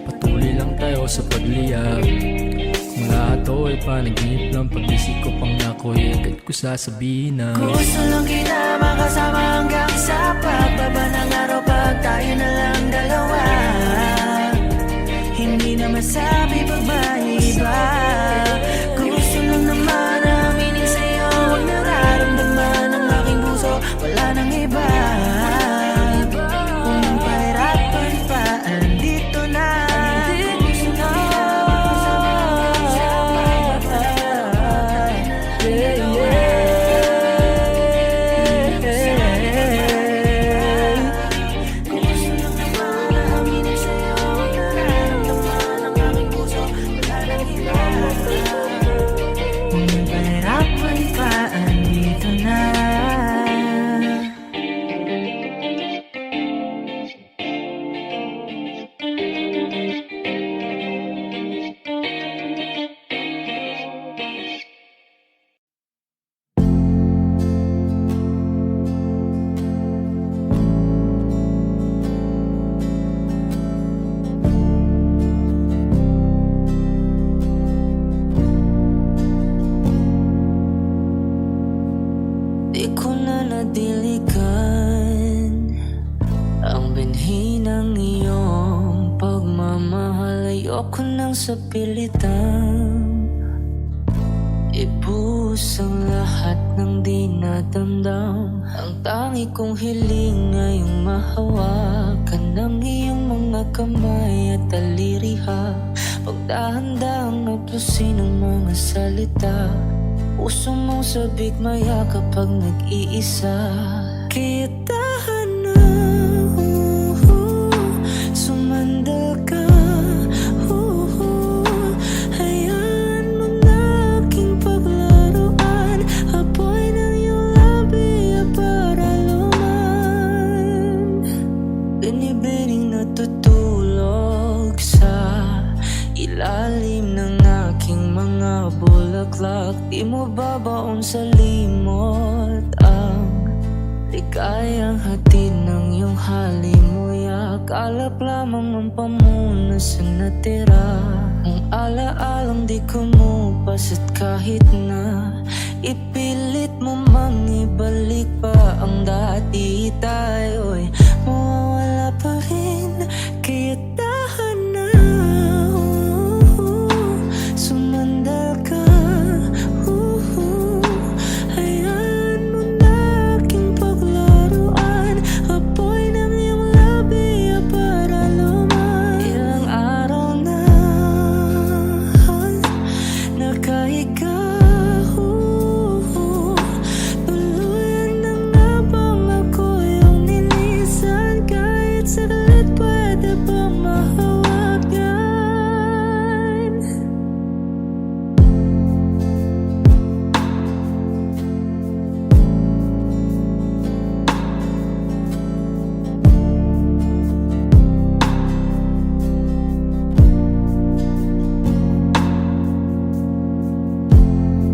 patuloy lang tayo sa pagliyab. Kung lahat to ay panaginip lang, pag-isip ko pang ako'y agad ko sasabihin na gusto lang kita makasama hanggang sa pagbaba ng araw, pag tayo na lang dalawa. Hindi na masabi pag may iba, gusto lang naman aminin sa'yo ang nararamdaman ng aking puso, wala nang iba. Kung yung pahirapan pa, andito na. Gusto lang kita makasama hanggang sa pagbaba ng araw, pag tayo na lang dalawa. diligan ang binhi ng iyong pagmamahal. Ayoko nang sa pilitan ibuhos ang lahat ng di nadamdam. Ang tangi kong hiling ngayong mahawakan ng iyong mga kamay at taliriha. Pagdahan-dahang naplusin ang mga salita. Puso mong sabik maya kapag nag-iisa. Kaya tahan na, sumandal ka. Hayaan mo na aking paglaruan. Apoy ng iyong labi para luman. Binibining natutulog sa ilalim ng aking mga bulaklak. Di mo babaon sa limot ang ligayang hatid ng iyong halimuyak. Alap lamang ang pamunas na natira. Ang alaalang di kumupas at kahit na ipilit mo mang ibalik pa ang dati, tayo'y mawawala pa rin. Kaya tahan na, sumandal ka. Hayaan mo na aking paglaruan. Apoy ng iyong labi para luman. Ilang araw na nakahiga. Tuluyan na nga bang ako yung nilisan? Kahit saglit pwede bang mahawagan?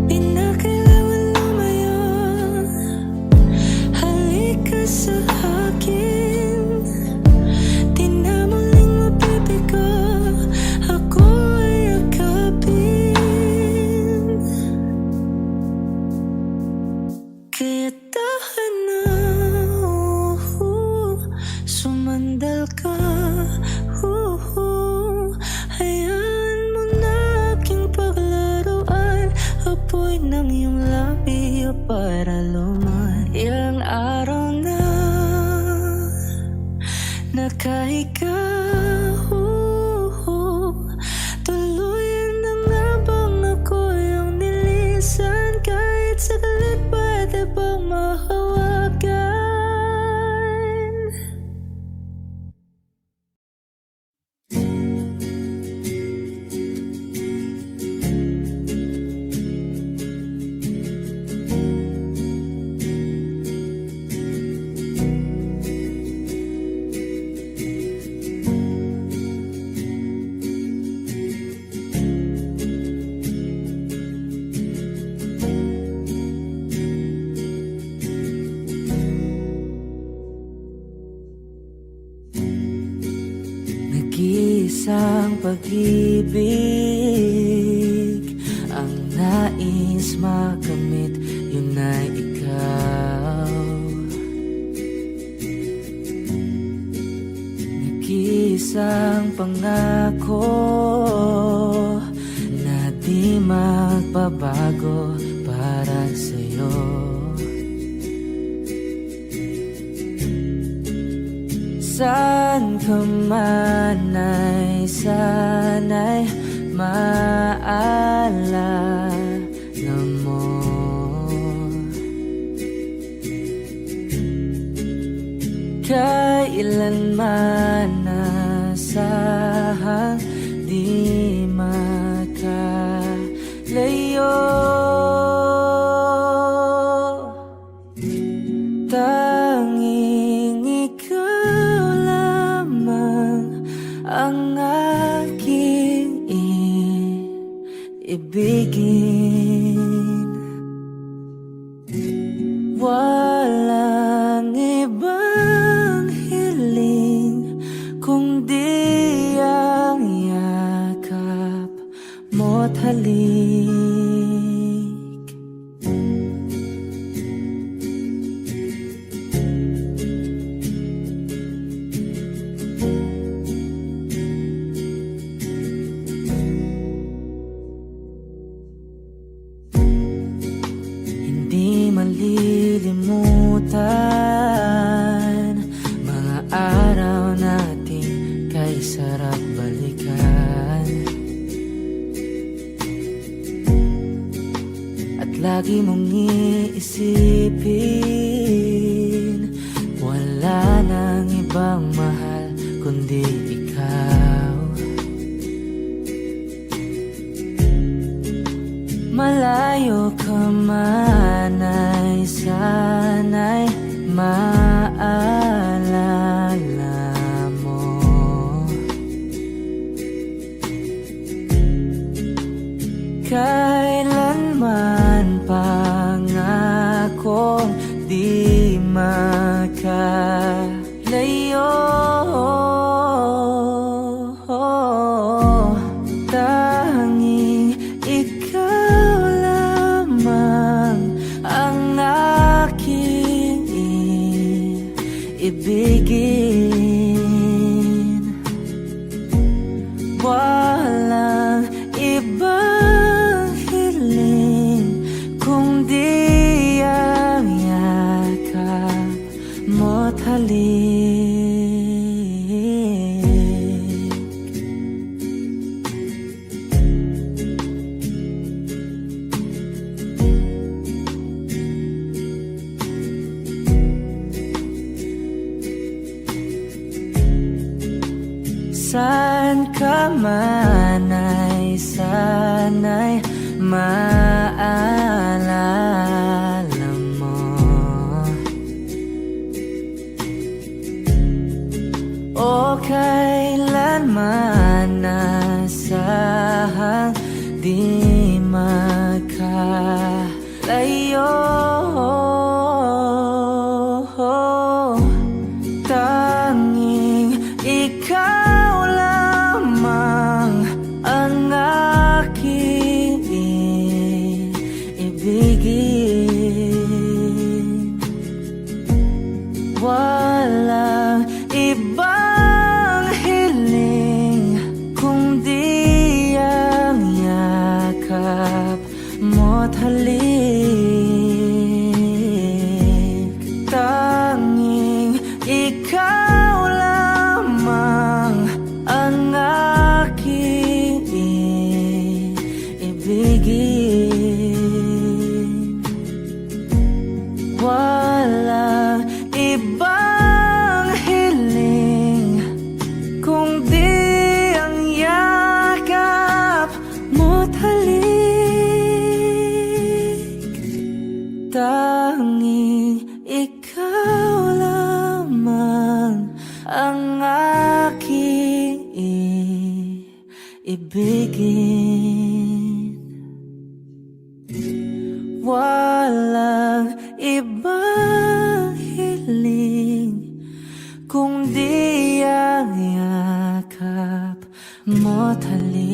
Di na kailangan lumayo. Halika sa akin. Di na muling mabibigo. Ako ay yakapin. Kaya tahan na, sumandal ka. Hayaan mo na aking paglaruan. Apoy ng iyong labi para luman. Ilang araw na nakahiga. Tuluyan na nga bang ako yung nilisan? Kahit saglit pwede bang mahawagan? Nag-iisang pag-ibig ang nais makamit, yun ay ikaw. Nag-iisang pangako na di magbabago para sa'yo. Saan ka man ay sana'y maalala mo. Kailanman nasahang di makalayo. Tanging ikaw lamang ang aking ibigin. Walang ibang hiling kundi ang yakap mo't halik. lagi mong iisipin, wala nang ibang mahal kundi ikaw. Malayo ka man ay sana'y maalala mo. Kailanman pangakong di makalayo. Tanging ikaw lamang ang aking ibigin. Walang ibang hiling kundi ang yakap mo't halik. Saan ka man ay sana'y maalala mo. O kailanman nasahang di makalayo. Tanging ikaw lamang ang aking ibigin. Walang ibang hiling kundi ang yakap mo't halik. Tanging ikaw lamang ang aking ibigin. Walang ibang hiling kundi ang yakap mo't halik. Tanging ikaw lamang ang aking ibigin. Walang ibang hiling kundi ang yakap mo't halik.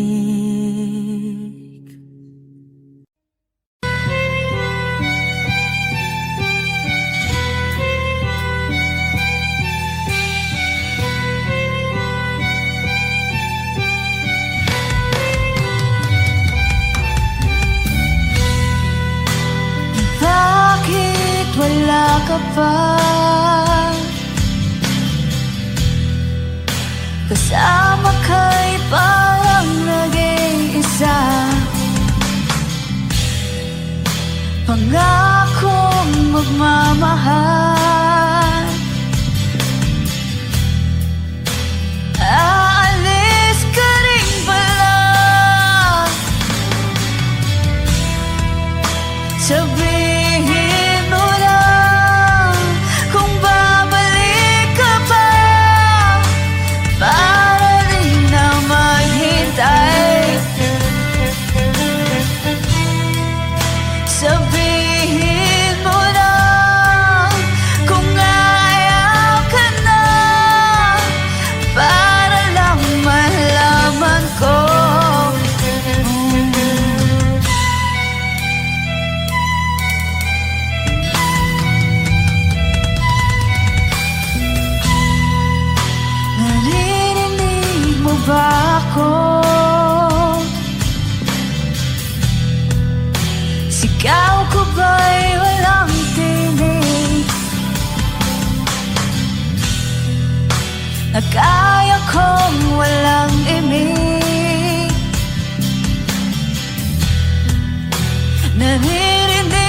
Bakit wala ka pa kasama ka'y parang nag-iisa? Pangakong magmamahal, aalis ka rin pala. Sabihin mo lang kung babalik ka pa, para rin na maghintay. Sabihin mo lang kung ayaw ka na, para lang malaman ko. Naririnig mo ba ako? Sigaw ko ba'y walang tinig? Nakaya kong walang imig. Naririnig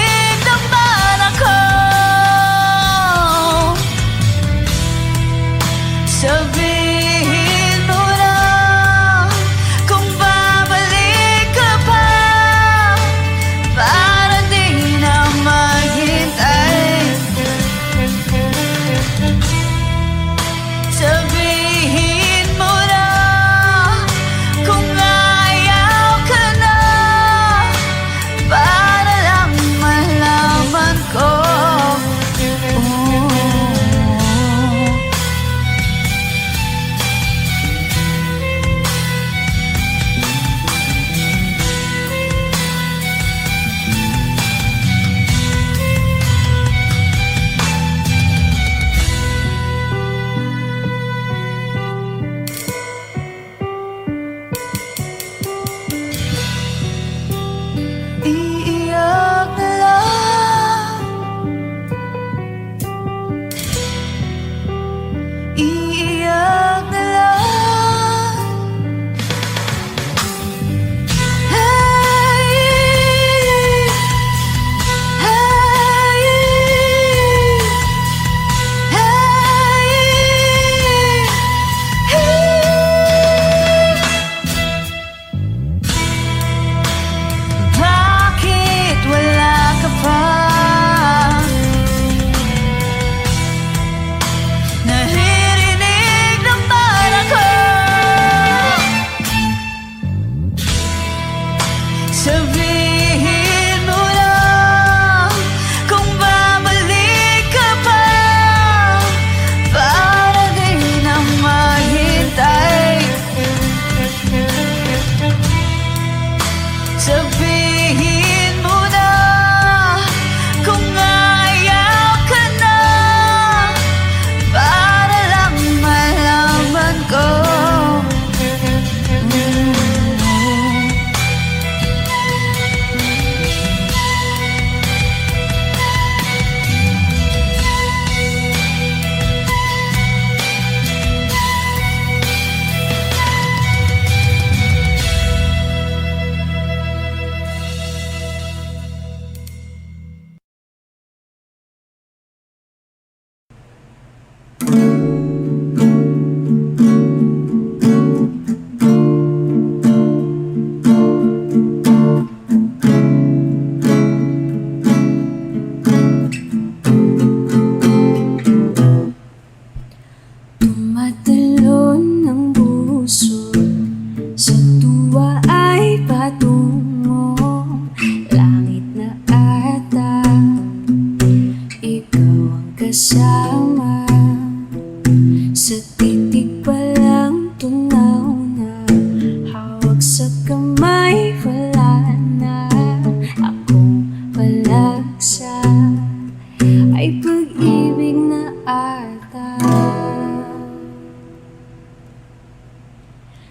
pag-ibig na ata.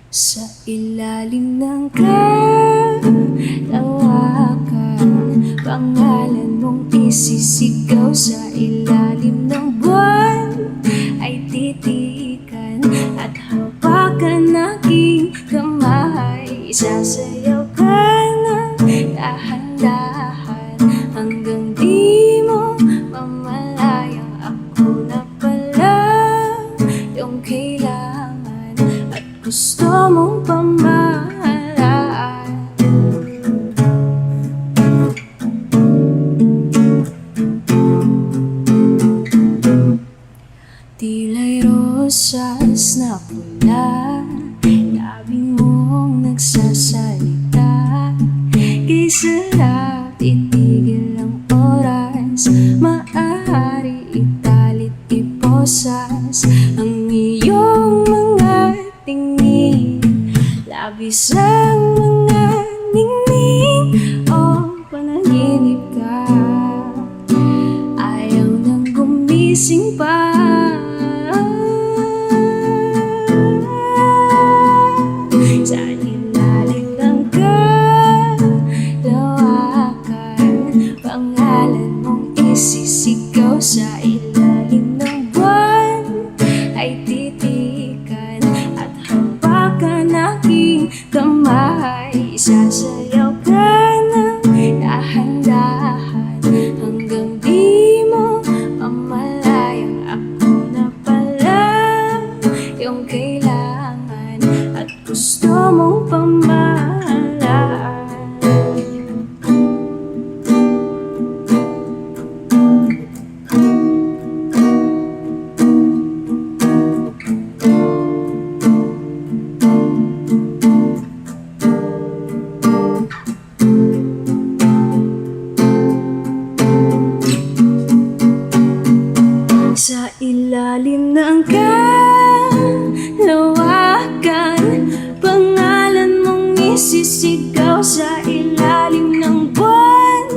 Sa ilalim ng kalawakan, pangalan mong isisigaw. Sa ilalim ng buwan ay titikan at hawakan aking kamay. Sasayaw ka ng dahan-dahan hanggang di mo mamalayang ako na pala yung kailangan at gusto mong pamahalaan. Tila'y rosas na pula, labing mong nagsasalita. Kay sarap itigil ang oras, maaari italit iposas ang iyong mga tingin. Labis ang mga ningning, o panaginip ka, ayaw nang gumising pa. Sa ilalim ng kalawakan, pangalan mong isisigaw. Sa ilalim ng buwan ay titikan at hawakan aking kamay. Sasayaw ka ng dahan-dahan hanggang di mo mamalayang ako na pala yung kailangan at gusto mong pamahalaan. Sa ilalim ng kalawakan, pangalan mong isisigaw. Sa ilalim ng buwan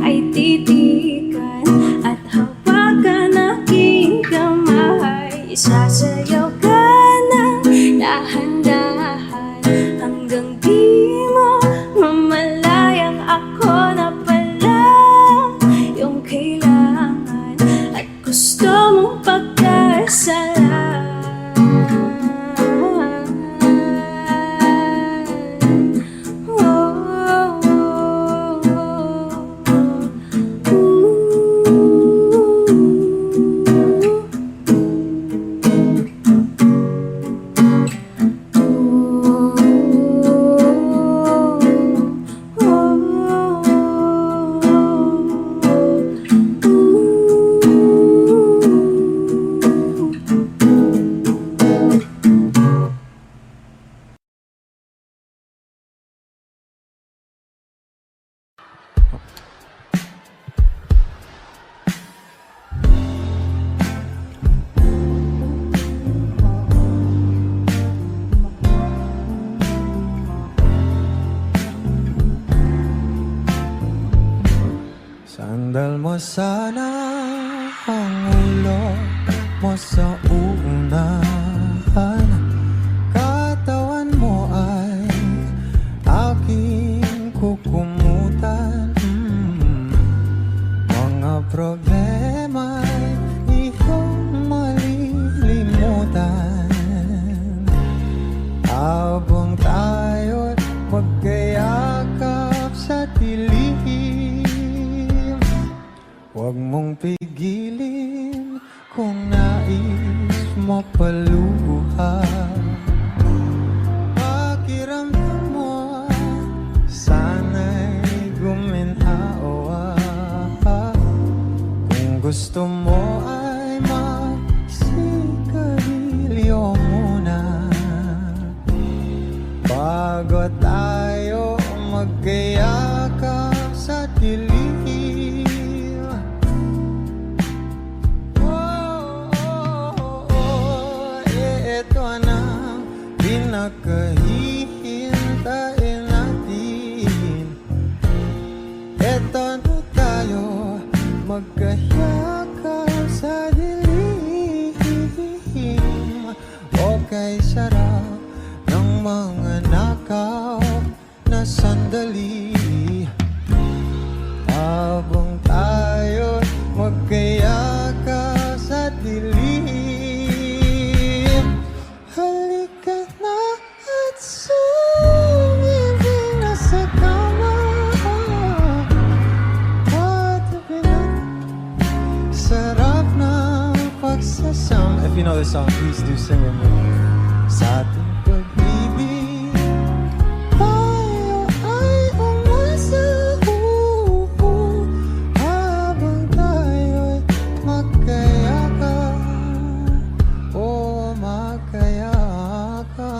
ay titikan at hawakan aking kamay. Sasayaw ka ng dahan-dahan hanggang di mo mamalayang ako na pala yung kailangan at gusto mong pagkasalan. Sandal mo sana ang ulo mo sa unahan, katawan mo ay aking kukumutan. Mga problema'y iyong malilimutan habang tayo'y magkayakap sa dilim. Huwag mong pigilin kung nais mo paluha. Pakiramdam mo sana'y guminhawa. Kung gusto mo ay magsigarilyo muna bago tayo magkayakap sa dilim. Pinakahihintayin natin, eto na tayo magkayakap sa sarap ng mga nakaw na sandali. Habang tayo'y magkayaka sa dilim, halika na at sumibig na sa kama. Patabi na, sarap ng pagsasama. If you know this song, please do sing with me. Sa ating pag-ibig, tayo ay umasa. Habang tayo'y magkayaka, oh magkayaka.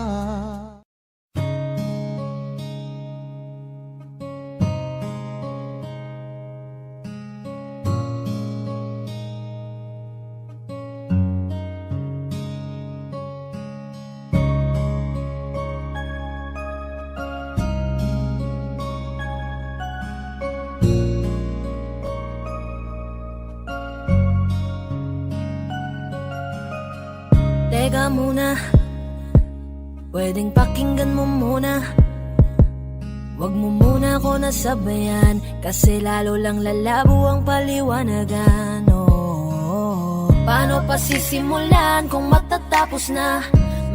Teka muna, pwedeng pakinggan mo muna. Wag mo muna ako nasabayan, kasi lalo lang lalabo ang paliwanagan. Oh, paano pa sisimulan kung matatapos na?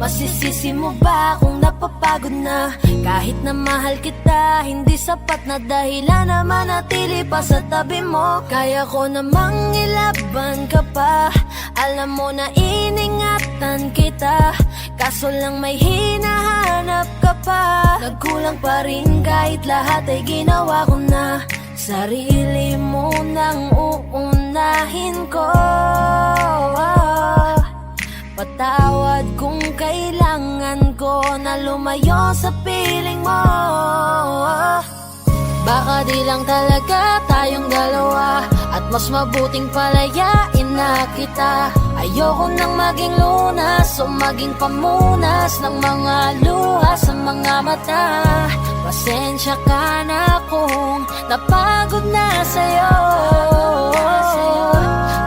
Masisisi mo ba kung napapagod na? Kahit na mahal kita, hindi sapat na dahilan na manatili pa sa tabi mo. Kaya ko namang ilaban ka pa, alam mo na iningatan kita, kaso lang may hinahanap ka pa. Nagkulang pa rin kahit lahat ay ginawa ko na. Sarili mo nang uunahin ko. Patawad kung kailangan ko na lumayo sa piling mo. Baka di lang talaga tayong dalawa, at mas mabuting palayain na kita. Ayoko nang maging lunas o maging pamunas ng mga luha sa mga mata. Pasensya ka na kung napagod na sa'yo.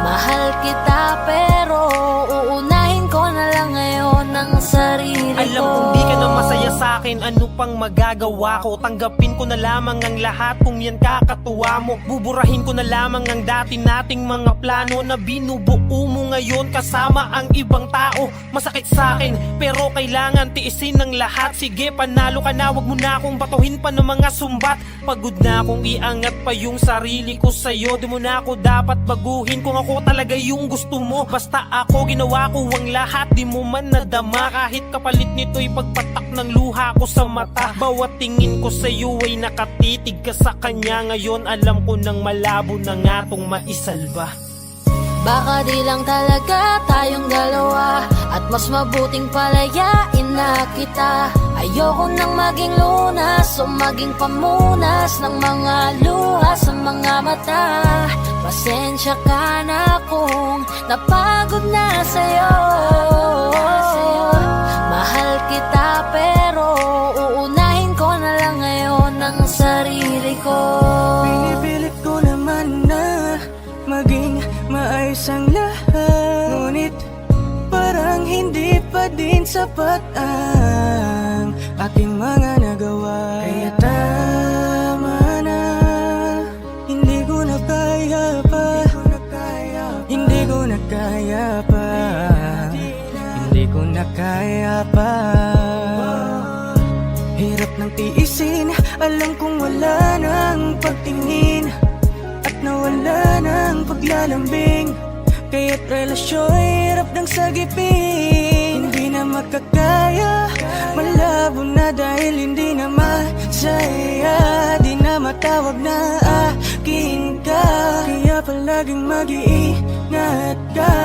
Mahal kita pero uunahin ko na lang ngayon ang sarili ko. Alam kong di ka na masaya sa'kin, ano pang magagawa ko? Tanggapin ko na lamang ang lahat kung yan kakatuwa mo. Buburahin ko na lamang ang dati nating mga plano na binubuo mo ngayon kasama ang ibang tao. Masakit sa'kin pero kailangan tiisin ng lahat. Sige, panalo ka na, wag mo na akong batuhin pa ng mga sumbat. Pagod na akong iangat pa yung sarili ko sa'yo. Di mo na ako dapat baguhin kung ako talaga yung gusto mo. Basta ako, ginawa ko ang lahat, di mo man nadama. Kahit kapalit nito'y pagpatak ng luha ko sa mata. Bawat tingin ko sa'yo ay nakatitig ka sa kanya. Ngayon alam ko nang malabo na nga tong maisalba. Baka di lang talaga tayong dalawa, at mas mabuting palayain na kita. Ayoko nang maging lunas o maging pamunas ng mga luha sa mga mata. Pasensya ka na kung napagod na sa'yo. Mahal kita pero uunahin ko na lang ngayon ang sarili ko. Pinipilit ko naman na maging maayos ang lahat, ngunit parang hindi pa din sapat ang aking mga nagawa. Kaya tama na, hindi ko na kaya pa, hindi ko na kaya pa, hindi ko na kaya pa. Hirap ng tiisin, alam kong wala nang pagtingin, at nawala ng paglalambing. Kaya't relasyo'y hirap ng sagipin. Hindi na makakaya, malabo na dahil hindi na masaya. Di na matawag na akin ka, kaya palaging mag-iingat ka.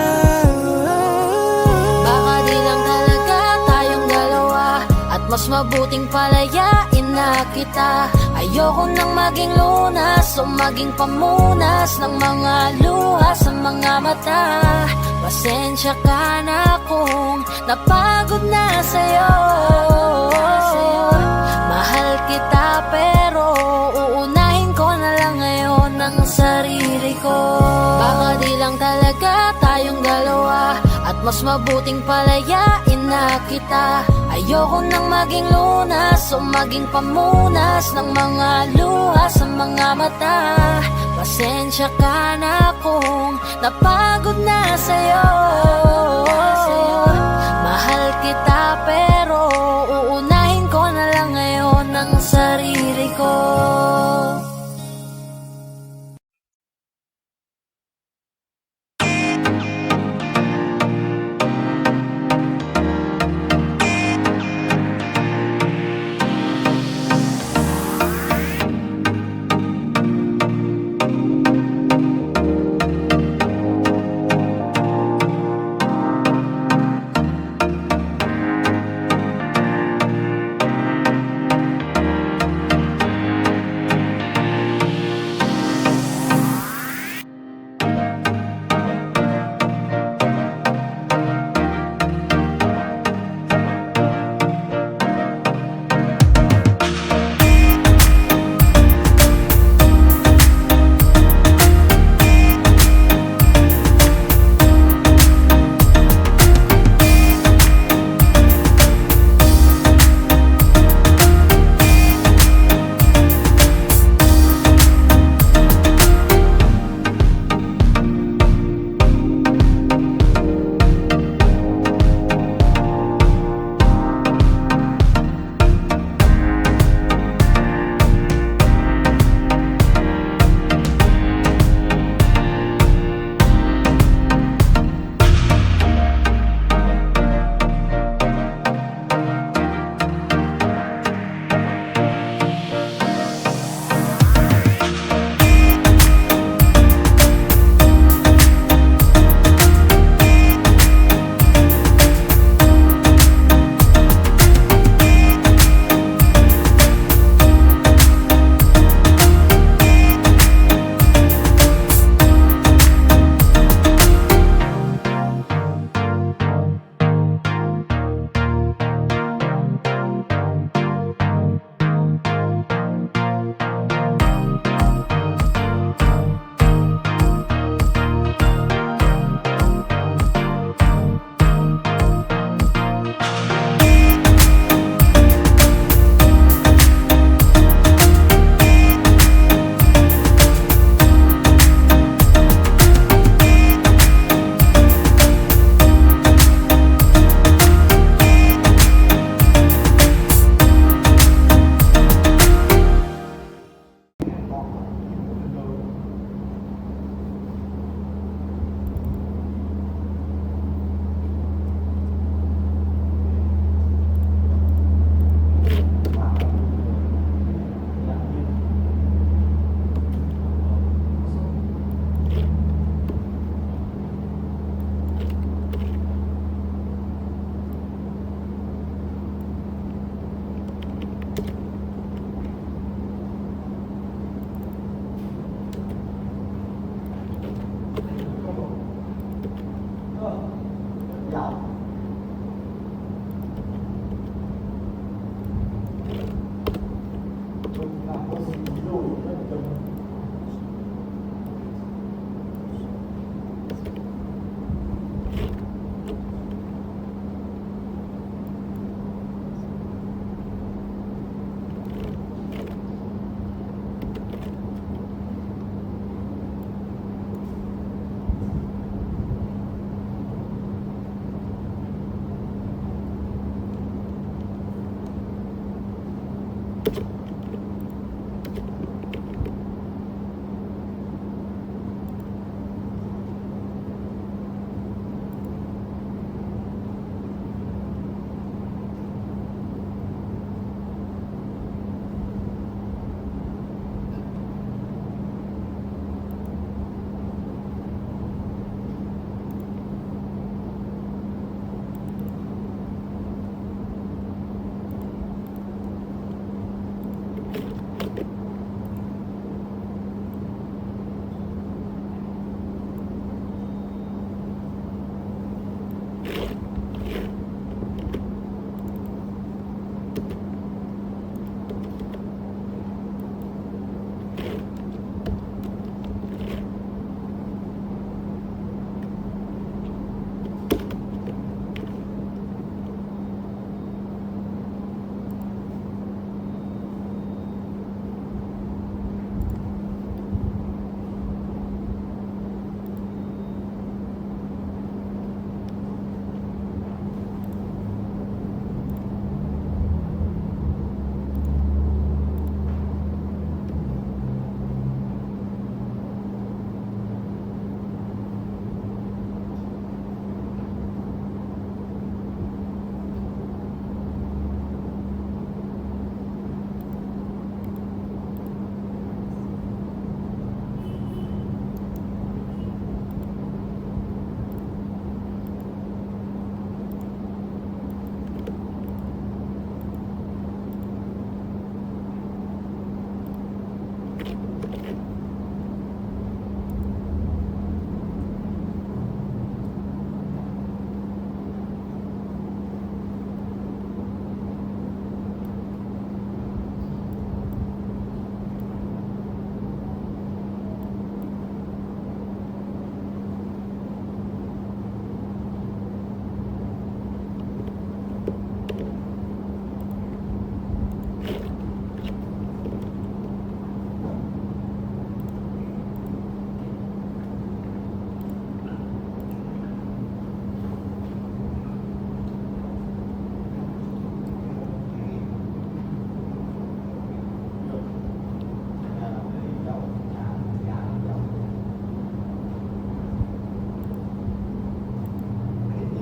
Baka di lang talaga tayong dalawa, at mas mabuting palayain na kita. Ayoko nang maging lunas o maging pamunas ng mga luha sa mga mata. Pasensya ka na kung napagod na sa'yo. Mahal kita pero uunahin ko na lang ngayon ang sarili ko. Baka di lang talaga tayong dalawa, at Mas mabuting palayain na kita. Ayoko nang maging lunas o maging pamunas ng mga luha sa mga mata. Pasensya ka na kung napagod na sa'yo. Mahal kita pero uunahin ko na lang ngayon ang sarili ko.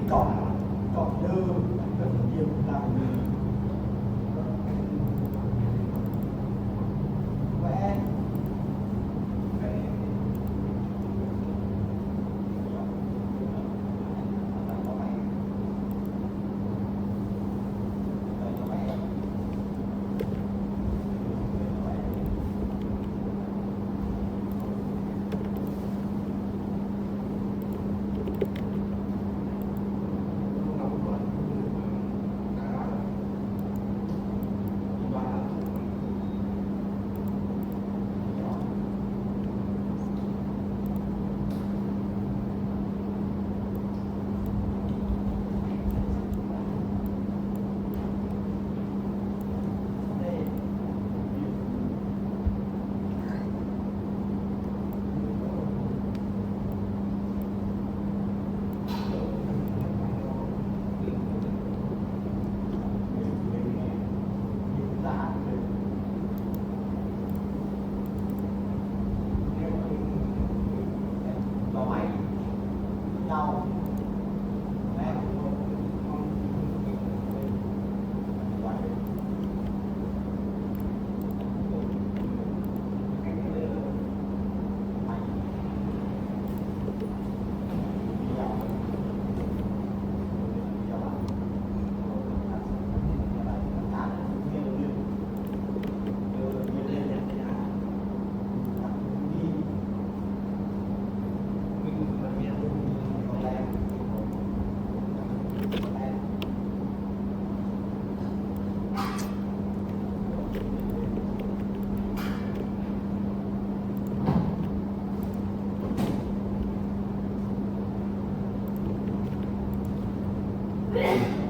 เกาะเดิมก็เยี่ยมได้แหวน Thank you.